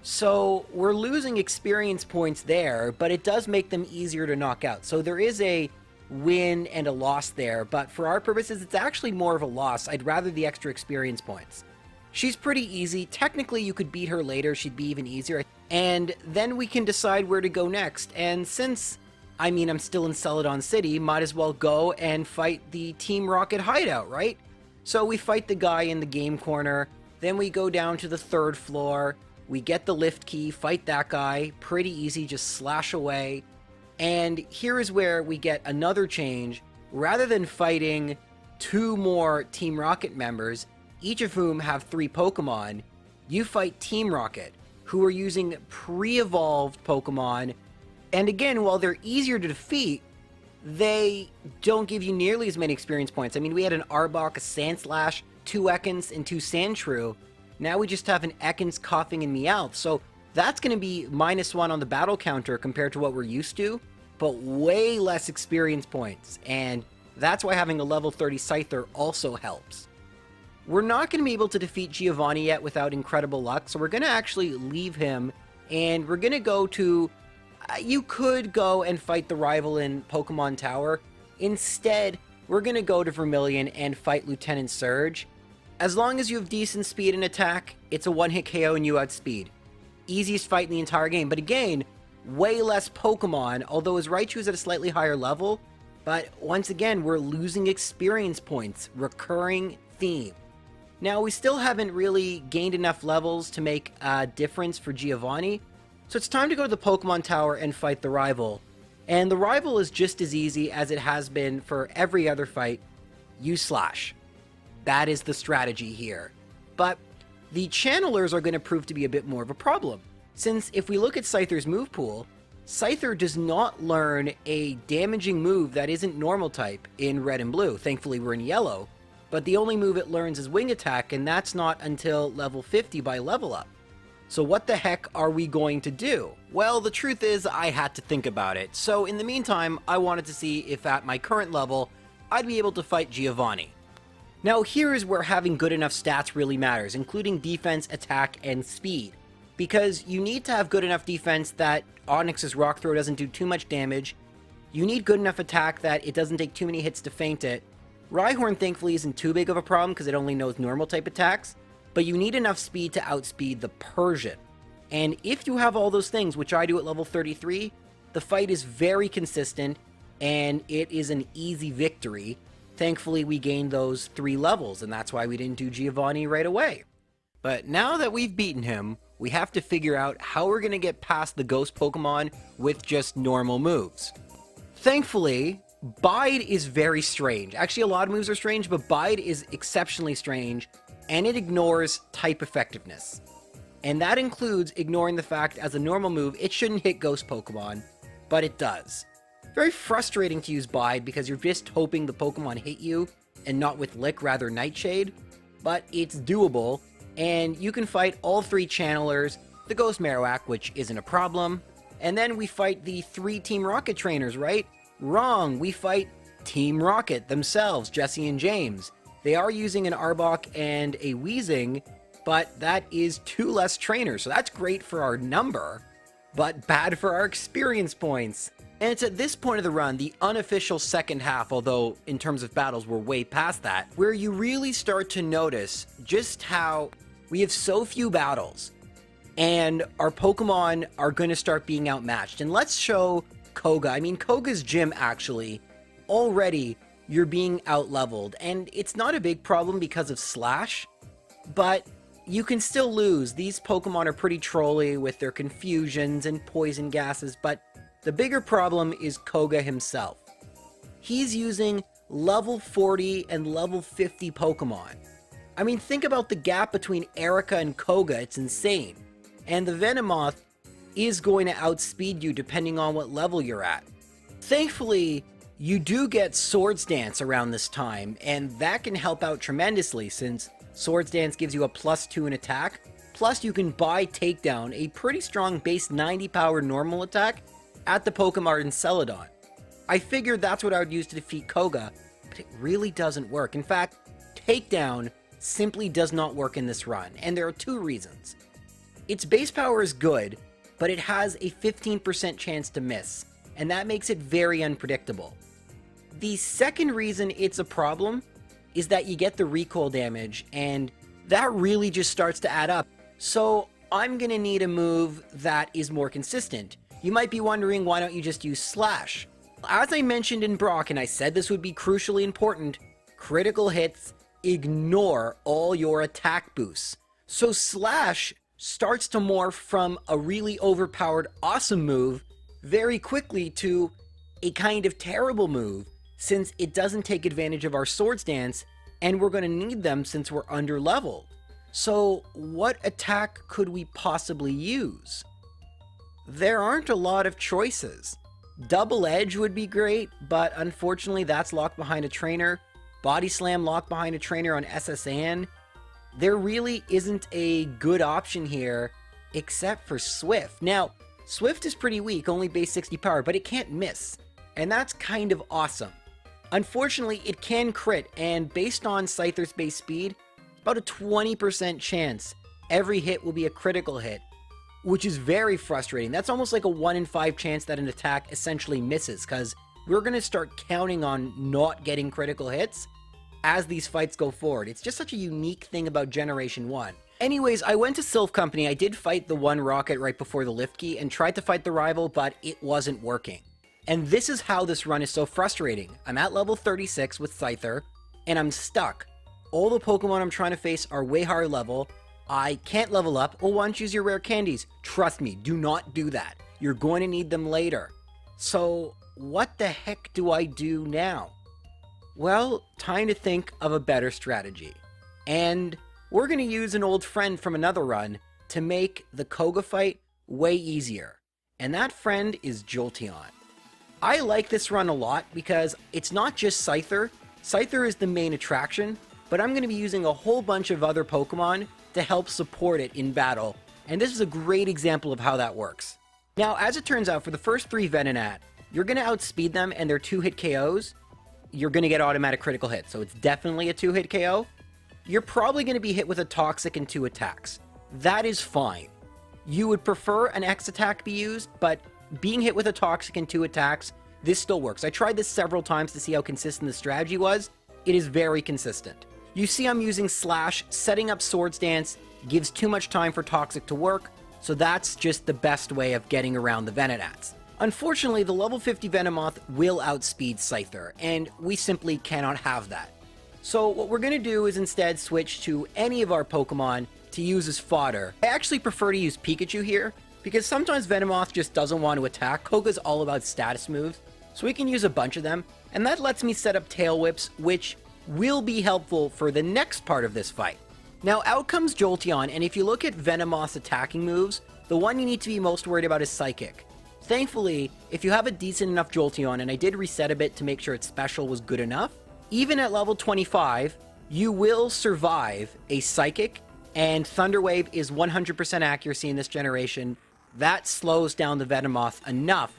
So we're losing experience points there, but it does make them easier to knock out. So there is a win and a loss there, but for our purposes, it's actually more of a loss. I'd rather the extra experience points. She's pretty easy. Technically, you could beat her later. She'd be even easier. And then we can decide where to go next. And since, I'm still in Celadon City, might as well go and fight the Team Rocket hideout, right? So we fight the guy in the game corner. Then we go down to the 3rd floor. We get the lift key, fight that guy. Pretty easy, just slash away. And here is where we get another change. Rather than fighting 2 more Team Rocket members, each of whom have 3 Pokemon, you fight Team Rocket, who are using pre-evolved Pokemon. And again, while they're easier to defeat, they don't give you nearly as many experience points. I mean, we had an Arbok, a Sandslash, 2 Ekans, and 2 Sandshrew. Now we just have an Ekans, Coughing, and Meowth. So that's going to be -1 on the battle counter compared to what we're used to, but way less experience points. And that's why having a level 30 Scyther also helps. We're not going to be able to defeat Giovanni yet without incredible luck, so we're going to actually leave him, and we're going to go to... you could go and fight the rival in Pokemon Tower. Instead, we're going to go to Vermilion and fight Lieutenant Surge. As long as you have decent speed and attack, it's a one-hit KO and you outspeed. Easiest fight in the entire game, but again, way less Pokemon, although his Raichu is at a slightly higher level. But once again, we're losing experience points. Recurring theme. Now, we still haven't really gained enough levels to make a difference for Giovanni, so it's time to go to the Pokemon Tower and fight the rival. And the rival is just as easy as it has been for every other fight. Use Slash. That is the strategy here. But the channelers are going to prove to be a bit more of a problem, since if we look at Scyther's move pool, Scyther does not learn a damaging move that isn't normal type in red and blue. Thankfully we're in yellow, but the only move it learns is Wing Attack, and that's not until level 50 by level up. So what the heck are we going to do? Well, the truth is I had to think about it. So in the meantime, I wanted to see if at my current level, I'd be able to fight Giovanni. Now here is where having good enough stats really matters, including defense, attack, and speed. Because you need to have good enough defense that Onix's Rock Throw doesn't do too much damage. You need good enough attack that it doesn't take too many hits to feint it. Rhyhorn thankfully isn't too big of a problem because it only knows normal type attacks. But you need enough speed to outspeed the Persian. And if you have all those things, which I do at level 33, the fight is very consistent and it is an easy victory. Thankfully, we gained those 3 levels, and that's why we didn't do Giovanni right away. But now that we've beaten him, we have to figure out how we're going to get past the ghost Pokemon with just normal moves. Thankfully, Bide is very strange. Actually, a lot of moves are strange, but Bide is exceptionally strange, and it ignores type effectiveness. And that includes ignoring the fact as a normal move, it shouldn't hit ghost Pokemon, but it does. Very frustrating to use Bide because you're just hoping the Pokemon hit you and not with Lick, rather Nightshade, but it's doable, and you can fight all 3 channelers, the Ghost Marowak, which isn't a problem, and then we fight the 3 Team Rocket trainers, right? Wrong, we fight Team Rocket themselves, Jesse and James. They are using an Arbok and a Weezing, but that is 2 less trainers, so that's great for our number, but bad for our experience points. And it's at this point of the run, the unofficial second half, although in terms of battles we're way past that, where you really start to notice just how we have so few battles and our Pokemon are going to start being outmatched. And let's show Koga. I mean, Koga's gym actually, already you're being outleveled, and it's not a big problem because of Slash, but you can still lose. These Pokemon are pretty trolly with their confusions and poison gases, but the bigger problem is Koga himself. He's using level 40 and level 50 Pokemon. I mean, think about the gap between Erica and Koga, it's insane. And the Venomoth is going to outspeed you depending on what level you're at. Thankfully, you do get Swords Dance around this time, and that can help out tremendously since Swords Dance gives you a +2 in attack, plus you can buy Takedown, a pretty strong base 90 power normal attack, at the Pokemart in Celadon. I figured that's what I would use to defeat Koga, but it really doesn't work. In fact, Takedown simply does not work in this run, and there are 2 reasons. Its base power is good, but it has a 15% chance to miss, and that makes it very unpredictable. The second reason it's a problem is that you get the recoil damage, and that really just starts to add up. So I'm gonna need a move that is more consistent. You might be wondering, why don't you just use Slash? As I mentioned in Brock, and I said this would be crucially important, critical hits ignore all your attack boosts. So Slash starts to morph from a really overpowered awesome move very quickly to a kind of terrible move, since it doesn't take advantage of our Swords Dance, and we're going to need them since we're under leveled. So what attack could we possibly use? There aren't a lot of choices. Double Edge would be great, but unfortunately that's locked behind a trainer. Body Slam locked behind a trainer on SSN. There really isn't a good option here except for Swift. Now, Swift is pretty weak, only base 60 power, but it can't miss, and that's kind of awesome. Unfortunately, it can crit, and based on Scyther's base speed, about a 20% chance every hit will be a critical hit, which is very frustrating. That's almost like a 1 in 5 chance that an attack essentially misses, because we're going to start counting on not getting critical hits as these fights go forward. It's just such a unique thing about Generation 1. Anyways, I went to Silph Company. I did fight the one rocket right before the lift key and tried to fight the rival, but it wasn't working. And this is how this run is so frustrating. I'm at level 36 with Scyther, and I'm stuck. All the Pokemon I'm trying to face are way higher level. I can't level up. Oh, why don't you use your rare candies? Trust me, do not do that. You're going to need them later. So, what the heck do I do now? Well, time to think of a better strategy. And we're going to use an old friend from another run to make the Koga fight way easier. And that friend is Jolteon. I like this run a lot because it's not just Scyther. Scyther is the main attraction, but I'm going to be using a whole bunch of other Pokemon to help support it in battle, and this is a great example of how that works. Now, as it turns out, for the first 3 Venonat, you're going to outspeed them, and they're 2-hit KOs. You're going to get automatic critical hits, so it's definitely a 2-hit KO. You're probably going to be hit with a Toxic and 2 attacks. That is fine. You would prefer an X attack be used, but being hit with a Toxic and 2 attacks, this still works. I tried this several times to see how consistent the strategy was. It is very consistent. You see I'm using Slash. Setting up Swords Dance gives too much time for Toxic to work, so that's just the best way of getting around the Venonats. Unfortunately, the level 50 Venomoth will outspeed Scyther, and we simply cannot have that. So what we're going to do is instead switch to any of our Pokemon to use as fodder. I actually prefer to use Pikachu here, because sometimes Venomoth just doesn't want to attack. Koga's all about status moves, so we can use a bunch of them, and that lets me set up Tail Whips, which will be helpful for the next part of this fight. Now, out comes Jolteon, and if you look at Venomoth's attacking moves, the one you need to be most worried about is Psychic. Thankfully, if you have a decent enough Jolteon, and I did reset a bit to make sure its special was good enough, even at level 25, you will survive a Psychic, and Thunder Wave is 100% accuracy in this generation. That slows down the Venomoth enough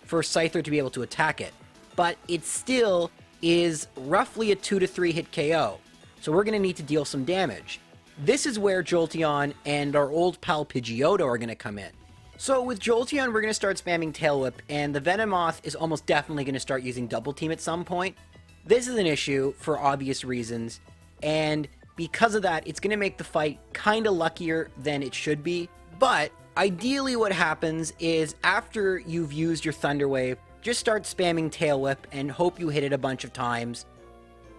for Scyther to be able to attack it. But it still is roughly a 2 to 3 hit KO, so we're going to need to deal some damage. This is where Jolteon and our old pal Pidgeotto are going to come in. So with Jolteon, we're going to start spamming Tail Whip, and the Venomoth is almost definitely going to start using Double Team at some point. This is an issue for obvious reasons, and because of that, it's going to make the fight kind of luckier than it should be. But ideally what happens is after you've used your Thunder Wave, just start spamming Tail Whip and hope you hit it a bunch of times.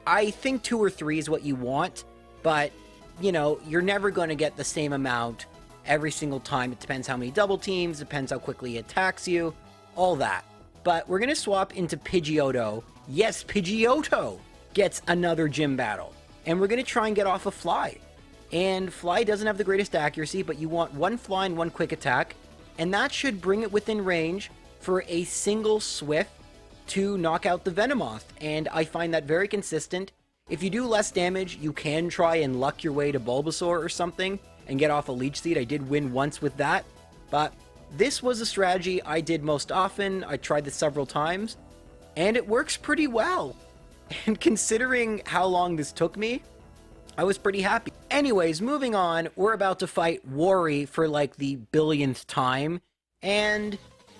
I think 2 or 3 is what you want, but, you know, you're never going to get the same amount every single time. It depends how many double teams, depends how quickly it attacks you, all that. But we're going to swap into Pidgeotto. Yes, Pidgeotto gets another gym battle. And we're going to try and get off a Fly. And Fly doesn't have the greatest accuracy, but you want 1 Fly and 1 Quick Attack, and that should bring it within range for a single Swift to knock out the Venomoth, and I find that very consistent. If you do less damage, you can try and luck your way to Bulbasaur or something and get off a Leech Seed. I did win once with that, but this was a strategy I did most often. I tried this several times, and it works pretty well. And considering how long this took me, I was pretty happy. Anyways, moving on, we're about to fight Worry for like the billionth time, and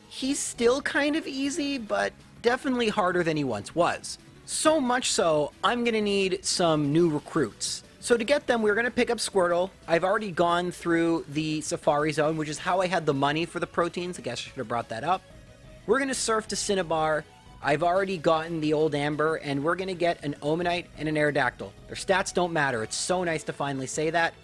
he's still kind of easy, but definitely harder than he once was. So much so, I'm going to need some new recruits. So to get them, we're going to pick up Squirtle. I've already gone through the Safari Zone, which is how I had the money for the proteins. I guess I should have brought that up. We're going to surf to Cinnabar. I've already gotten the old Amber, and we're going to get an Omanite and an Aerodactyl. Their stats don't matter. It's so nice to finally say that.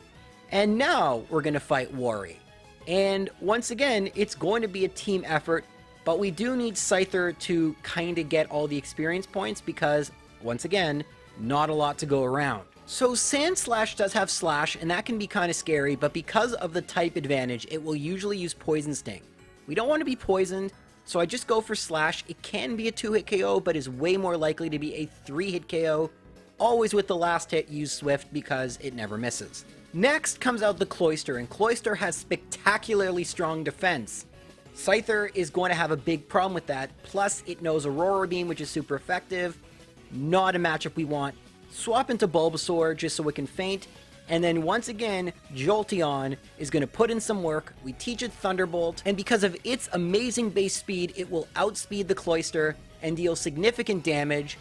And now we're going to fight Worry. And once again, it's going to be a team effort, but we do need Scyther to kind of get all the experience points because, once again, not a lot to go around. So Sand Slash does have Slash, and that can be kind of scary, but because of the type advantage, it will usually use Poison Sting. We don't want to be poisoned, so I just go for Slash. It can be a 2-hit KO, but is way more likely to be a 3-hit KO. Always with the last hit, use Swift because it never misses. Next comes out the Cloyster, and Cloyster has spectacularly strong defense. Scyther is going to have a big problem with that, plus it knows Aurora Beam, which is super effective. Not a matchup we want. Swap into Bulbasaur just so it can faint, and then once again, Jolteon is going to put in some work. We teach it Thunderbolt, and because of its amazing base speed, it will outspeed the Cloyster and deal significant damage.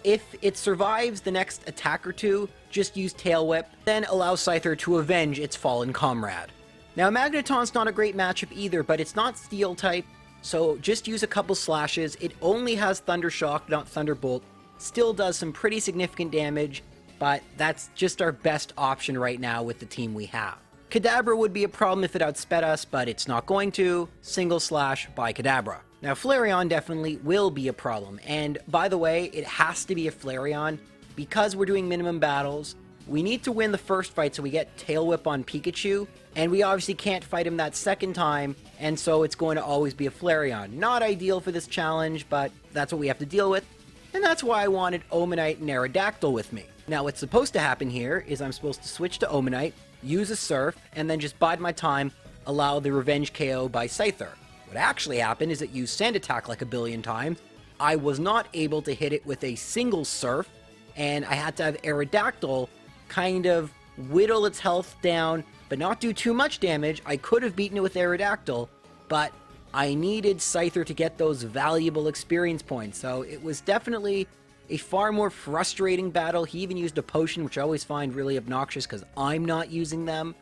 If it survives the next attack or two, just use Tail Whip, then allow Scyther to avenge its fallen comrade. Now Magneton's not a great matchup either, but it's not Steel type, so just use a couple slashes. It only has Thunder Shock, not Thunderbolt. Still does some pretty significant damage, but that's just our best option right now with the team we have. Kadabra would be a problem if it outsped us, but it's not going to. Single slash by Kadabra. Now Flareon definitely will be a problem, and by the way, it has to be a Flareon. Because we're doing minimum battles, we need to win the first fight so we get Tail Whip on Pikachu, and we obviously can't fight him that second time, and so it's going to always be a Flareon. Not ideal for this challenge, but that's what we have to deal with, and that's why I wanted Omanite and Aerodactyl with me. Now what's supposed to happen here is I'm supposed to switch to Omanite, use a Surf, and then just bide my time, allow the Revenge KO by Scyther. What actually happened is it used Sand Attack like a billion times. I was not able to hit it with a single Surf, and I had to have Aerodactyl kind of whittle its health down, but not do too much damage. I could have beaten it with Aerodactyl, but I needed Scyther to get those valuable experience points, so it was definitely a far more frustrating battle. He even used a potion, which I always find really obnoxious because I'm not using them,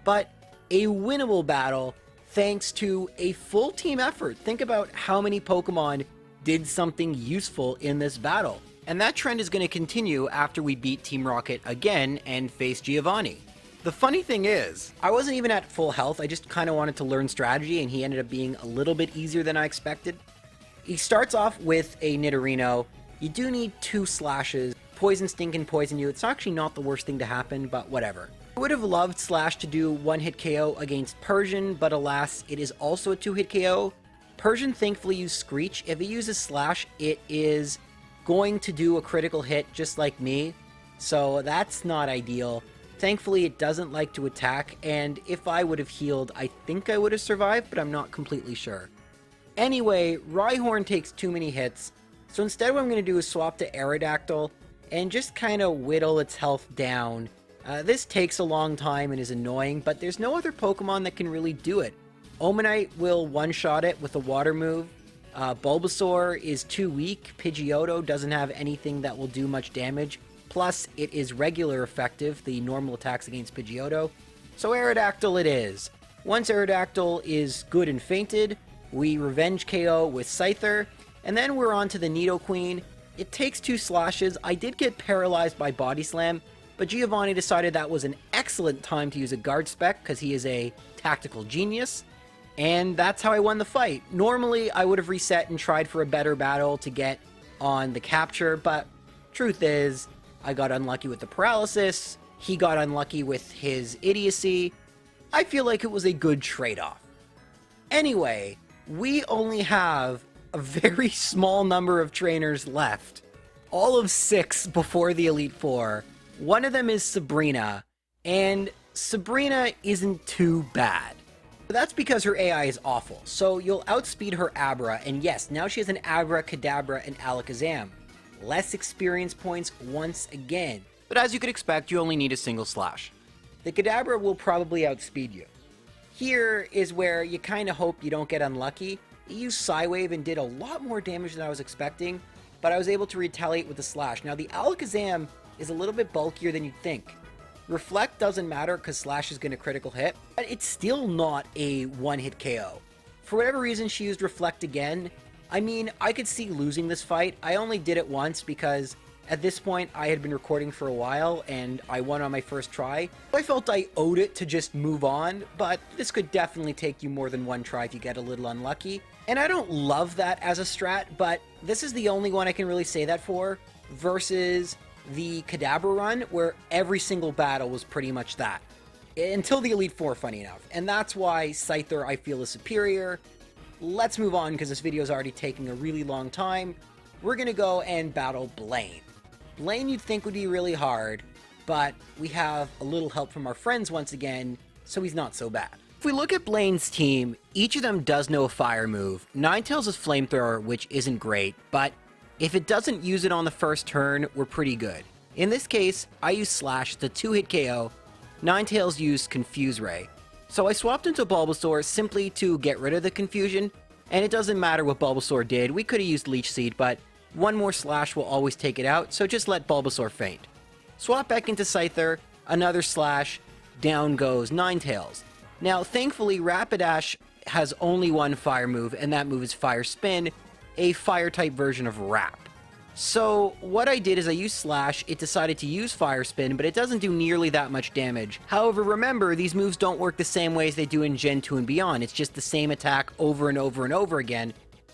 but a winnable battle thanks to a full team effort. Think about how many Pokemon did something useful in this battle. And that trend is going to continue after we beat Team Rocket again and face Giovanni. The funny thing is, I wasn't even at full health, I just kind of wanted to learn strategy, and he ended up being a little bit easier than I expected. He starts off with a Nidorino. You do need 2 slashes. Poison Sting can poison you. It's actually not the worst thing to happen, but whatever. I would have loved Slash to do 1-hit KO against Persian, but alas, it is also a 2-hit KO. Persian thankfully used Screech. If he uses Slash, it is going to do a critical hit just like me, so that's not ideal. Thankfully, it doesn't like to attack, and if I would have healed, I think I would have survived, but I'm not completely sure. Anyway, Rhyhorn takes too many hits, so instead what I'm going to do is swap to Aerodactyl and just kind of whittle its health down. This takes a long time and is annoying, but there's no other Pokemon that can really do it. Omanite will one-shot it with a water move. Bulbasaur is too weak. Pidgeotto doesn't have anything that will do much damage. Plus, it is regular effective, the normal attacks against Pidgeotto. So Aerodactyl it is. Once Aerodactyl is good and fainted, we Revenge KO with Scyther, and then we're on to the Nidoqueen. It takes 2 slashes. I did get paralyzed by Body Slam, but Giovanni decided that was an excellent time to use a Guard Spec because he is a tactical genius, and that's how I won the fight. Normally, I would have reset and tried for a better battle to get on the capture, but truth is, I got unlucky with the paralysis, he got unlucky with his idiocy. I feel like it was a good trade-off. Anyway, we only have a very small number of trainers left. All of 6 before the Elite Four. One of them is Sabrina, and Sabrina isn't too bad. But that's because her AI is awful, so you'll outspeed her Abra, and yes, now she has an Abra, Kadabra, and Alakazam. Less experience points once again. But as you could expect, you only need a single slash. The Kadabra will probably outspeed you. Here is where you kind of hope you don't get unlucky. It used Psywave and did a lot more damage than I was expecting, but I was able to retaliate with the Slash. Now the Alakazam is a little bit bulkier than you'd think. Reflect doesn't matter because Slash is going to critical hit, but it's still not a 1-hit KO. For whatever reason, she used Reflect again. I mean, I could see losing this fight. I only did it once because At this point, I had been recording for a while, and I won on my first try. I felt I owed it to just move on, but this could definitely take you more than one try if you get a little unlucky. And I don't love that as a strat, but this is the only one I can really say that for, versus the Kadabra run, where every single battle was pretty much that. Until the Elite Four, funny enough. And that's why Scyther, I feel, is superior. Let's move on, because this video is already taking a really long time. We're going to go and battle Blaine. Blaine you'd think would be really hard, but we have a little help from our friends once again, so he's not so bad. If we look at Blaine's team, each of them does know a fire move. Ninetales is Flamethrower, which isn't great, but if it doesn't use it on the first turn, we're pretty good. In this case, I use Slash, the 2-hit KO. Ninetales used Confuse Ray. So I swapped into Bulbasaur simply to get rid of the confusion, and it doesn't matter what Bulbasaur did. We could have used Leech Seed, but one more Slash will always take it out, so just let Bulbasaur faint. Swap back into Scyther, another Slash, down goes Ninetales. Now, thankfully, Rapidash has only one fire move, and that move is Fire Spin, a fire-type version of Rap. So, what I did is I used Slash, it decided to use Fire Spin, but it doesn't do nearly that much damage. However, remember, these moves don't work the same way as they do in Gen 2 and beyond. It's just the same attack over and over and over again,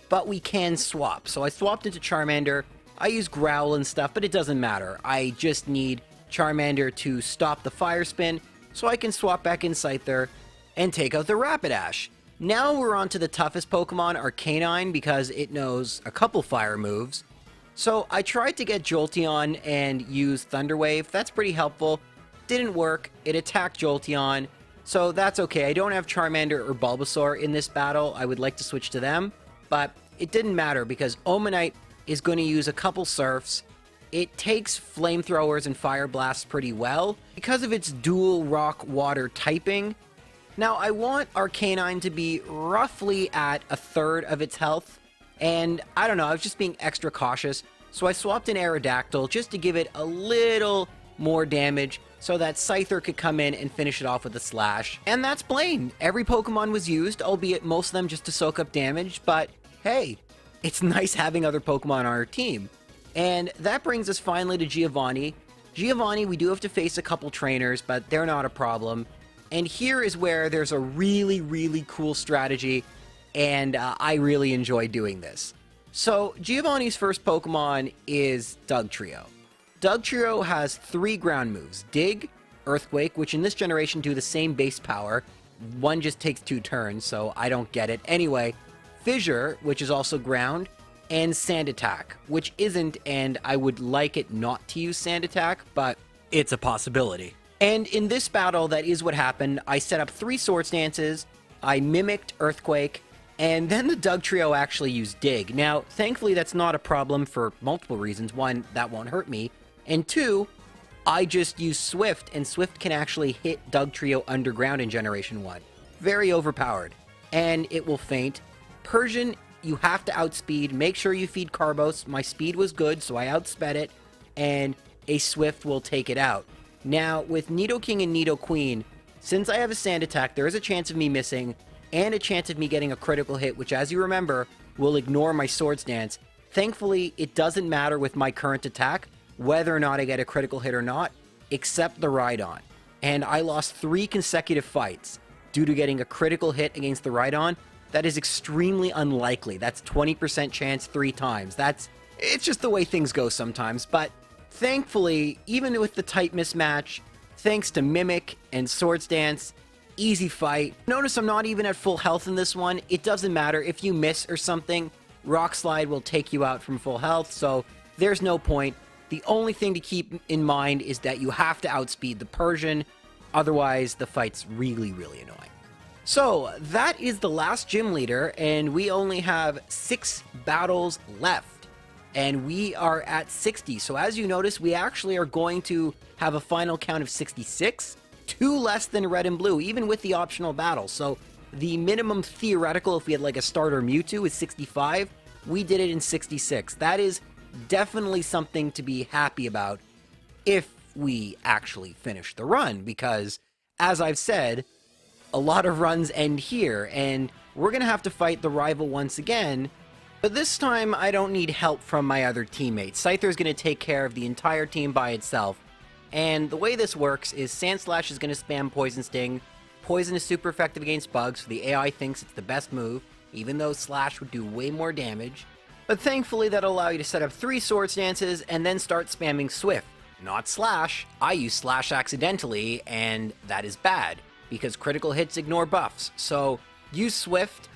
but we can swap. So I swapped into Charmander. I use Growl and stuff, but it doesn't matter. I just need Charmander to stop the Fire Spin, so I can swap back in Scyther and take out the Rapidash. Now we're on to the toughest Pokemon, Arcanine, because it knows a couple fire moves. So I tried to get Jolteon and use Thunder Wave. That's pretty helpful. Didn't work. It attacked Jolteon, so that's okay. I don't have Charmander or Bulbasaur in this battle. I would like to switch to them, but it didn't matter because Omanite is going to use a couple Surfs. It takes Flamethrowers and Fire Blasts pretty well because of its dual Rock-Water typing. Now, I want Arcanine to be roughly at a third of its health, and I don't know, I was just being extra cautious, so I swapped in Aerodactyl just to give it a little more damage so that Scyther could come in and finish it off with a Slash. And that's Blaine. Every Pokemon was used, albeit most of them just to soak up damage, but hey, it's nice having other Pokemon on our team. And that brings us finally to Giovanni. Giovanni, we do have to face a couple trainers, but they're not a problem. And here is where there's a really, really cool strategy, and I really enjoy doing this. So, Giovanni's first Pokemon is Dugtrio. Dugtrio has 3 ground moves: Dig, Earthquake, which in this generation do the same base power. One just takes 2 turns, so I don't get it. Anyway, Fissure, which is also ground, and Sand Attack, which isn't, and I would like it not to use Sand Attack, but it's a possibility. And in this battle, that is what happened. I set up 3 Swords Dances, I mimicked Earthquake, and then the Dugtrio actually used Dig. Now, thankfully, that's not a problem for multiple reasons. 1, that won't hurt me, and 2, I just used Swift, and Swift can actually hit Dugtrio underground in Generation 1. Very overpowered. And it will faint. Persian, you have to outspeed. Make sure you feed Carbos. My speed was good, so I outsped it, and a Swift will take it out. Now, with Nidoking and Nidoqueen, since I have a Sand Attack, there is a chance of me missing, and a chance of me getting a critical hit, which, as you remember, will ignore my Swords Dance. Thankfully, it doesn't matter with my current attack, whether or not I get a critical hit or not, except the Rhydon. And I lost 3 consecutive fights due to getting a critical hit against the Rhydon. That is extremely unlikely. That's 20% chance 3 times. It's just the way things go sometimes, but thankfully, even with the type mismatch, thanks to Mimic and Swords Dance, easy fight. Notice I'm not even at full health in this one. It doesn't matter. If you miss or something, Rock Slide will take you out from full health, so there's no point. The only thing to keep in mind is that you have to outspeed the Persian, otherwise the fight's really, really annoying. So, that is the last gym leader, and we only have 6 battles left. And we are at 60. So as you notice, we actually are going to have a final count of 66. 2 less than Red and Blue, even with the optional battle. So the minimum theoretical, if we had like a starter Mewtwo, is 65. We did it in 66. That is definitely something to be happy about if we actually finish the run. Because, as I've said, a lot of runs end here. And we're going to have to fight the rival once again. But this time, I don't need help from my other teammates. Scyther's going to take care of the entire team by itself. And the way this works is Sandslash is going to spam Poison Sting. Poison is super effective against bugs, so the AI thinks it's the best move, even though Slash would do way more damage. But thankfully, that'll allow you to set up 3 Swords Dances and then start spamming Swift. Not Slash. I use Slash accidentally, and that is bad, because critical hits ignore buffs. So use Swift,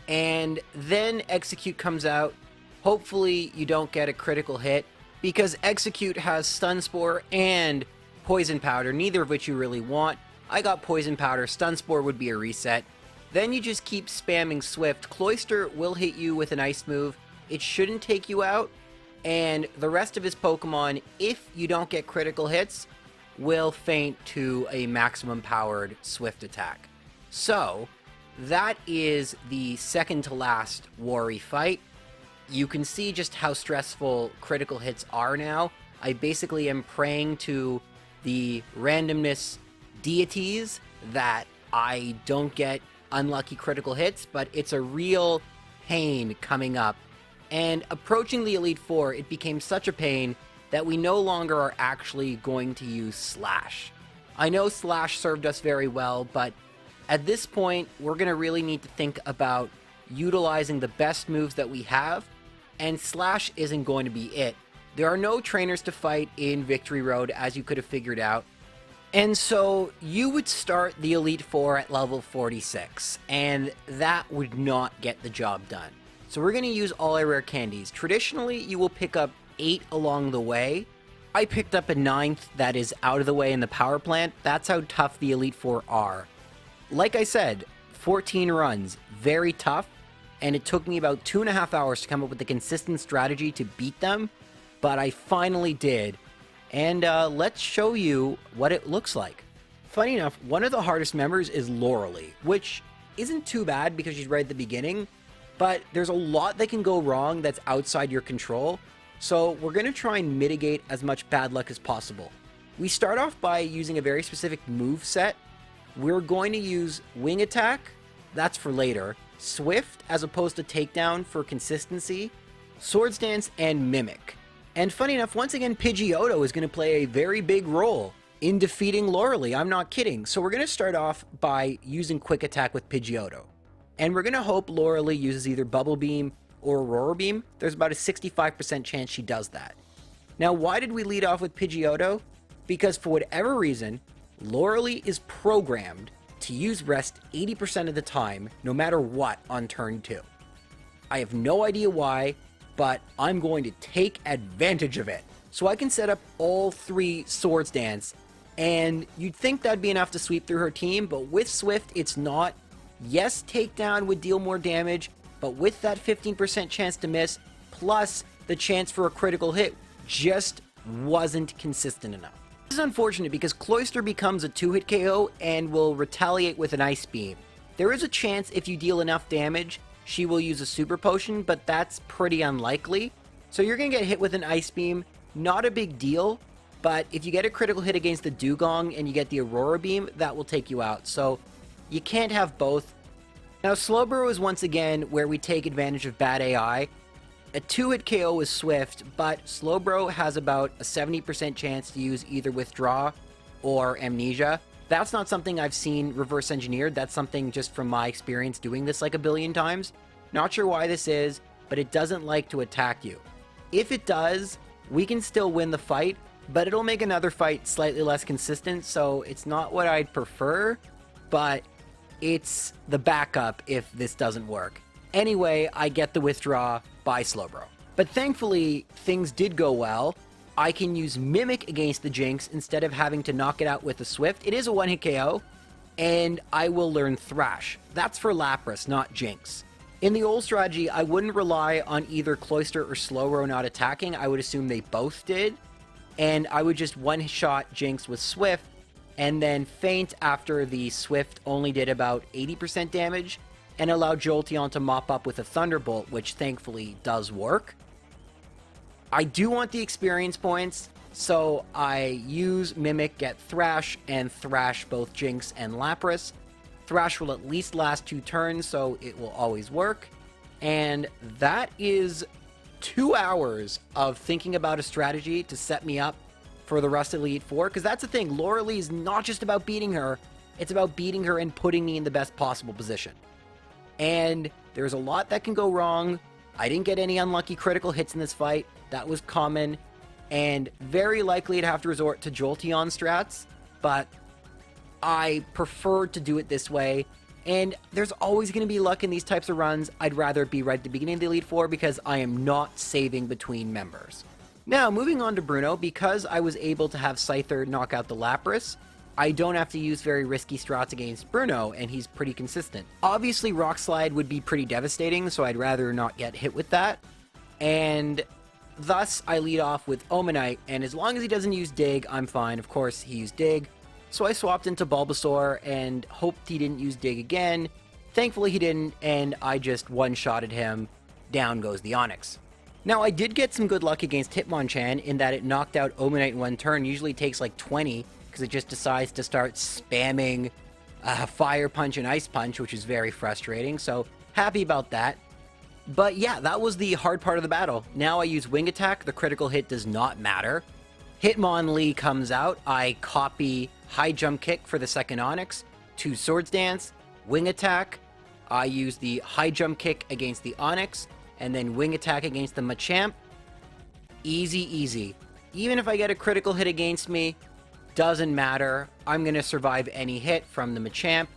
and then Execute comes out. Hopefully you don't get a critical hit, because Execute has Stun Spore and Poison Powder, neither of which you really want. I got Poison Powder, Stun Spore would be a reset. Then you just keep spamming Swift. Cloyster will hit you with an Ice move. It shouldn't take you out, and the rest of his Pokemon, if you don't get critical hits, will faint to a maximum powered Swift attack. So, that is the second to last Worry fight. You can see just how stressful critical hits are now. I basically am praying to the randomness deities that I don't get unlucky critical hits, but it's a real pain coming up. And approaching the Elite Four, it became such a pain that we no longer are actually going to use Slash. I know Slash served us very well, but at this point, we're going to really need to think about utilizing the best moves that we have, and Slash isn't going to be it. There are no trainers to fight in Victory Road, as you could have figured out. And so you would start the Elite Four at level 46, and that would not get the job done. So we're going to use all our rare candies. Traditionally, you will pick up 8 along the way. I picked up a 9th that is out of the way in the power plant. That's how tough the Elite Four are. Like I said, 14 runs, very tough, and it took me about 2.5 hours to come up with a consistent strategy to beat them, but I finally did. And let's show you what it looks like. Funny enough, one of the hardest members is Loralee, which isn't too bad because she's right at the beginning, but there's a lot that can go wrong that's outside your control, so we're going to try and mitigate as much bad luck as possible. We start off by using a very specific move set. We're going to use Wing Attack, that's for later, Swift as opposed to Takedown for consistency, Swords Dance, and Mimic. And funny enough, once again, Pidgeotto is going to play a very big role in defeating Loralee. I'm not kidding. So we're going to start off by using Quick Attack with Pidgeotto. And we're going to hope Loralee uses either Bubble Beam or Aurora Beam. There's about a 65% chance she does that. Now, why did we lead off with Pidgeotto? Because for whatever reason, Loralee is programmed to use Rest 80% of the time, no matter what, on turn 2. I have no idea why, but I'm going to take advantage of it. So I can set up all 3 Swords Dance, and you'd think that'd be enough to sweep through her team, but with Swift, it's not. Yes, Takedown would deal more damage, but with that 15% chance to miss, plus the chance for a critical hit, just wasn't consistent enough. This is unfortunate because Cloyster becomes a 2-hit KO and will retaliate with an Ice Beam. There is a chance if you deal enough damage, she will use a Super Potion, but that's pretty unlikely. So you're going to get hit with an Ice Beam, not a big deal, but if you get a critical hit against the Dugong and you get the Aurora Beam, that will take you out. So you can't have both. Now Slowbro is once again where we take advantage of bad AI. A 2-hit KO is Swift, but Slowbro has about a 70% chance to use either Withdraw or Amnesia. That's not something I've seen reverse engineered. That's something just from my experience doing this like a billion times. Not sure why this is, but it doesn't like to attack you. If it does, we can still win the fight, but it'll make another fight slightly less consistent, so it's not what I'd prefer, but it's the backup if this doesn't work. Anyway, I get the Withdraw by Slowbro. But thankfully, things did go well. I can use Mimic against the Jinx instead of having to knock it out with a Swift. It is a 1-hit KO, and I will learn Thrash. That's for Lapras, not Jinx. In the old strategy, I wouldn't rely on either Cloyster or Slowbro not attacking. I would assume they both did, and I would just one-shot Jinx with Swift, and then feint after the Swift only did about 80% damage, and allow Jolteon to mop up with a Thunderbolt, which thankfully does work. I do want the experience points, so I use Mimic, get Thrash, and Thrash both Jinx and Lapras. Thrash will at least last 2 turns, so it will always work. And that is 2 hours of thinking about a strategy to set me up for the rest of Elite Four. Because that's the thing, Laura is not just about beating her, it's about beating her and putting me in the best possible position. And there's a lot that can go wrong. I didn't get any unlucky critical hits in this fight. That was common. And very likely to have to resort to Jolteon strats. But I preferred to do it this way. And there's always going to be luck in these types of runs. I'd rather it be right at the beginning of the Elite Four because I am not saving between members. Now, moving on to Bruno, because I was able to have Scyther knock out the Lapras, I don't have to use very risky strats against Bruno, and he's pretty consistent. Obviously, Rock Slide would be pretty devastating, so I'd rather not get hit with that. And thus, I lead off with Omanite, and as long as he doesn't use Dig, I'm fine. Of course, he used Dig. So I swapped into Bulbasaur and hoped he didn't use Dig again. Thankfully, he didn't, and I just one-shotted him. Down goes the Onix. Now, I did get some good luck against Hitmonchan in that it knocked out Omanite in one turn. Usually it takes like 20, because it just decides to start spamming Fire Punch and Ice Punch, which is very frustrating, so happy about that. But yeah, that was the hard part of the battle. Now I use Wing Attack, the critical hit does not matter. Hitmonlee comes out, I copy High Jump Kick for the second Onix, 2 Swords Dance, Wing Attack, I use the High Jump Kick against the Onix, and then Wing Attack against the Machamp. Easy, easy. Even if I get a critical hit against me, doesn't matter. I'm going to survive any hit from the Machamp.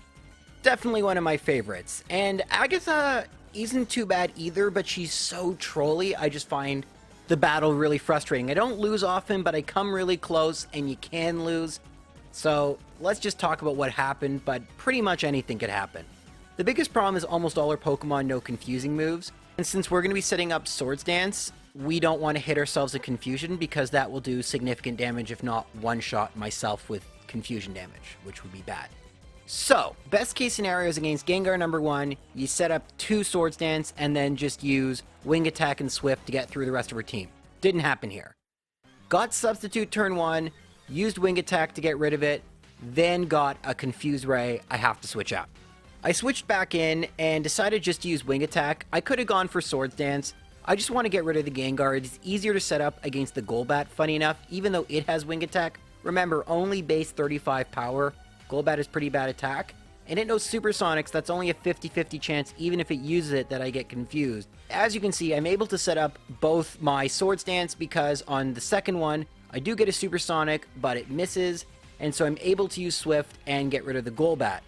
Definitely one of my favorites. And Agatha isn't too bad either, but she's so trolly. I just find the battle really frustrating. I don't lose often, but I come really close, and you can lose. So let's just talk about what happened, but pretty much anything could happen. The biggest problem is almost all our Pokemon know confusing moves. And since we're going to be setting up Swords Dance, we don't want to hit ourselves with Confusion because that will do significant damage, if not one-shot myself with Confusion damage, which would be bad. So, best case scenarios against Gengar number 1, you set up 2 Swords Dance and then just use Wing Attack and Swift to get through the rest of our team. Didn't happen here. Got Substitute turn 1, used Wing Attack to get rid of it, then got a Confuse Ray. I have to switch out. I switched back in and decided just to use Wing Attack. I could have gone for Swords Dance. I just want to get rid of the Gengar. It's easier to set up against the Golbat, funny enough, even though it has Wing Attack. Remember, only base 35 power. Golbat is pretty bad attack. And it knows Supersonics, that's only a 50-50 chance, even if it uses it, that I get confused. As you can see, I'm able to set up both my Swords Dance because on the second one, I do get a Supersonic, but it misses, and so I'm able to use Swift and get rid of the Golbat.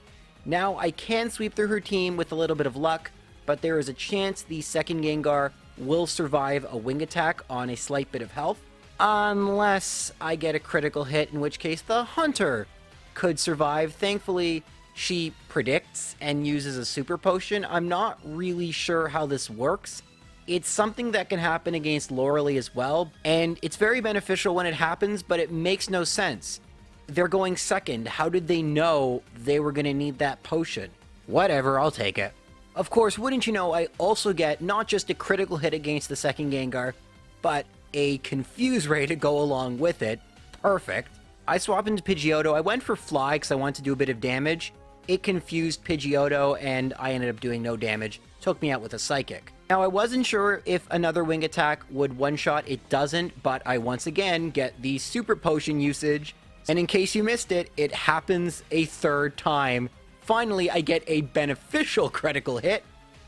Now, I can sweep through her team with a little bit of luck, but there is a chance the second Gengar will survive a Wing Attack on a slight bit of health, unless I get a critical hit, in which case the Hunter could survive. Thankfully, she predicts and uses a Super Potion. I'm not really sure how this works. It's something that can happen against Lorelie as well, and it's very beneficial when it happens, but it makes no sense. They're going second. How did they know they were going to need that potion? Whatever, I'll take it. Of course, wouldn't you know, I also get not just a critical hit against the second Gengar, but a Confuse Ray to go along with it. Perfect. I swap into Pidgeotto. I went for Fly because I wanted to do a bit of damage. It confused Pidgeotto, and I ended up doing no damage. Took me out with a Psychic. Now, I wasn't sure if another Wing Attack would one-shot. It doesn't, but I once again get the Super Potion usage. And in case you missed it, it happens a third time. Finally, I get a beneficial critical hit,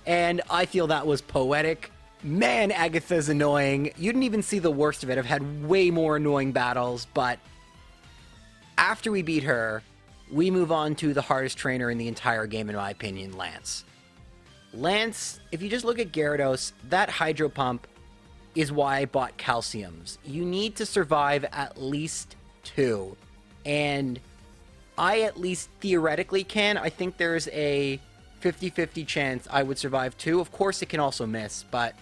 and I feel that was poetic. Man, Agatha's annoying. You didn't even see the worst of it. I've had way more annoying battles, but after we beat her, we move on to the hardest trainer in the entire game, in my opinion, Lance. Lance, if you just look at Gyarados, that Hydro Pump is why I bought Calciums. You need to survive at least 2. And I at least theoretically can. I think there's a 50-50 chance I would survive 2. Of course, it can also miss, but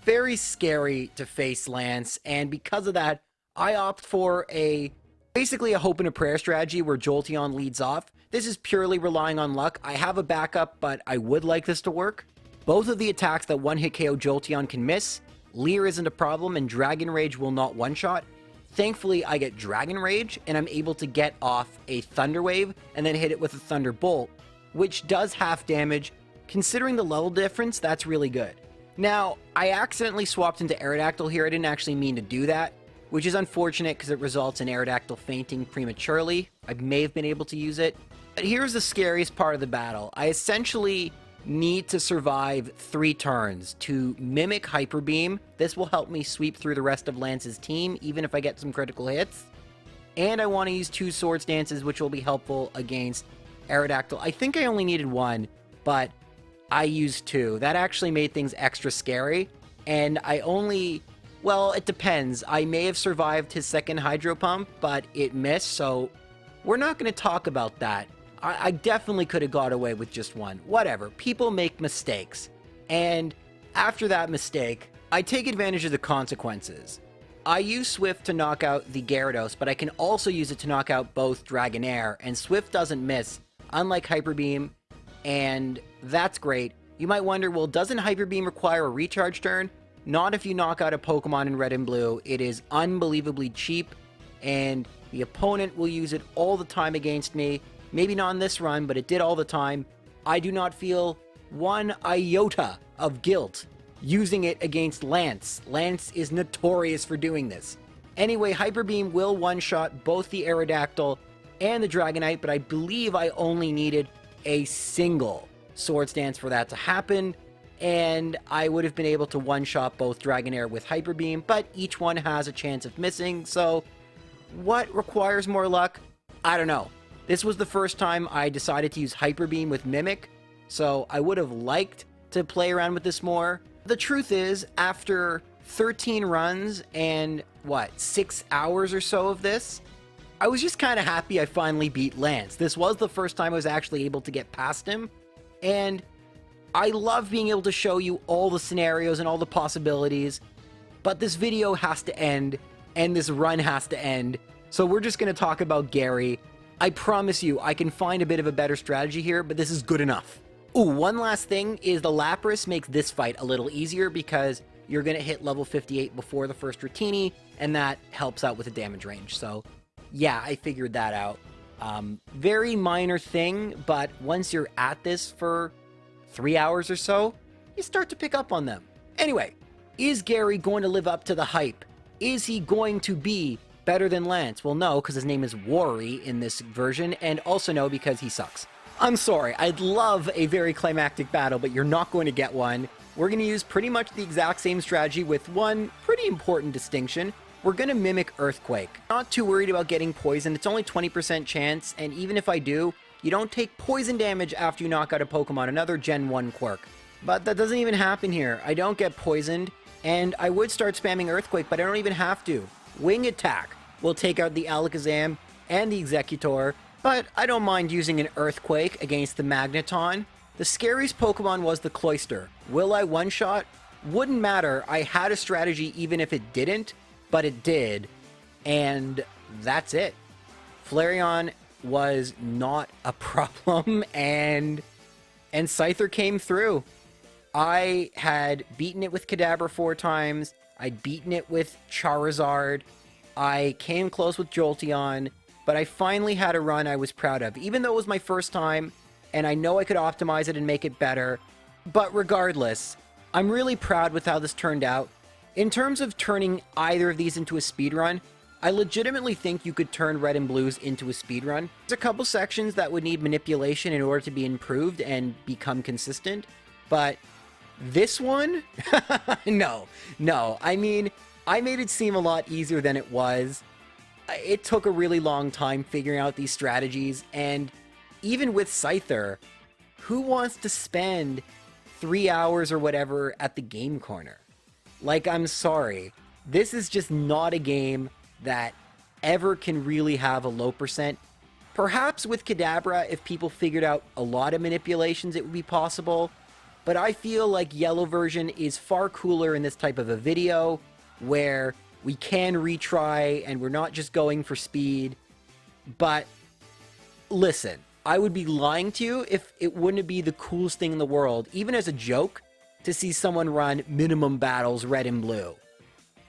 very scary to face Lance. And because of that, I opt for basically a hope and a prayer strategy where Jolteon leads off. This is purely relying on luck. I have a backup, but I would like this to work. Both of the attacks that one-hit KO Jolteon can miss, Leer isn't a problem, and Dragon Rage will not one-shot. Thankfully, I get Dragon Rage, and I'm able to get off a Thunder Wave, and then hit it with a Thunderbolt, which does half damage, Considering the level difference, that's really good. Now, I accidentally swapped into Aerodactyl here. I didn't actually mean to do that, which is unfortunate because it results in Aerodactyl fainting prematurely. I may have been able to use it. But here's the scariest part of the battle. I essentially need to survive 3 turns to mimic Hyper Beam. This will help me sweep through the rest of Lance's team, even if I get some critical hits. And I want to use 2 Swords Dances, which will be helpful against Aerodactyl. I think I only needed 1, but I used 2. That actually made things extra scary. And I only... well, it depends. I may have survived his second Hydro Pump, but it missed, so we're not going to talk about that. I definitely could have got away with just 1. Whatever. People make mistakes. And after that mistake, I take advantage of the consequences. I use Swift to knock out the Gyarados, but I can also use it to knock out both Dragonair, and Swift doesn't miss, unlike Hyper Beam, and that's great. You might wonder, well, doesn't Hyper Beam require a recharge turn? Not if you knock out a Pokemon in Red and Blue. It is unbelievably cheap, and the opponent will use it all the time against me. Maybe not in this run, but it did all the time. I do not feel 1 iota of guilt using it against Lance. Lance is notorious for doing this. Anyway, Hyper Beam will one-shot both the Aerodactyl and the Dragonite, but I believe I only needed a single Swords Dance for that to happen, and I would have been able to one-shot both Dragonair with Hyper Beam, but each one has a chance of missing, so what requires more luck? I don't know. This was the first time I decided to use Hyper Beam with Mimic, so I would have liked to play around with this more. The truth is, after 13 runs and, 6 hours or so of this, I was just kind of happy I finally beat Lance. This was the first time I was actually able to get past him, and I love being able to show you all the scenarios and all the possibilities, but this video has to end, and this run has to end, so we're just going to talk about Gary. I promise you, I can find a bit of a better strategy here, but this is good enough. Ooh, one last thing is the Lapras makes this fight a little easier because you're going to hit level 58 before the first Rotini, and that helps out with the damage range. So, yeah, I figured that out. Very minor thing, but once you're at this for 3 hours or so, you start to pick up on them. Anyway, is Gary going to live up to the hype? Is he going to be better than Lance? Well, no, because his name is Worry in this version, and also no, because he sucks. I'm sorry, I'd love a very climactic battle, but you're not going to get one. We're going to use pretty much the exact same strategy with one pretty important distinction. We're going to mimic Earthquake. Not too worried about getting poisoned. It's only 20% chance, and even if I do, you don't take poison damage after you knock out a Pokemon, another Gen 1 quirk. But that doesn't even happen here. I don't get poisoned, and I would start spamming Earthquake, but I don't even have to. Wing Attack will take out the Alakazam and the Exeggutor, but I don't mind using an Earthquake against the Magneton. The scariest Pokemon was the Cloyster. Will I one-shot? Wouldn't matter. I had a strategy even if it didn't, but it did, and that's it. Flareon was not a problem, and Scyther came through. I had beaten it with Kadabra 4 times. I'd beaten it with Charizard. I came close with Jolteon, but I finally had a run I was proud of, even though it was my first time, and I know I could optimize it and make it better. But regardless, I'm really proud with how this turned out. In terms of turning either of these into a speedrun, I legitimately think you could turn Red and Blues into a speedrun. There's a couple sections that would need manipulation in order to be improved and become consistent, but this one? No. I mean, I made it seem a lot easier than it was. It took a really long time figuring out these strategies, and even with Scyther, who wants to spend 3 hours or whatever at the game corner? Like, I'm sorry. This is just not a game that ever can really have a low percent. Perhaps with Kadabra, if people figured out a lot of manipulations, it would be possible. But I feel like Yellow version is far cooler in this type of a video, where we can retry and we're not just going for speed. But listen, I would be lying to you if it wouldn't be the coolest thing in the world, even as a joke, to see someone run minimum battles Red and Blue.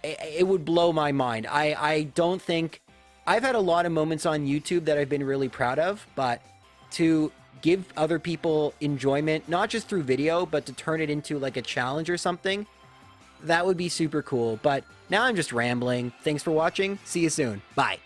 It would blow my mind. I don't think... I've had a lot of moments on YouTube that I've been really proud of, but to give other people enjoyment, not just through video, but to turn it into like a challenge or something, that would be super cool. But now I'm just rambling. Thanks for watching. See you soon. Bye.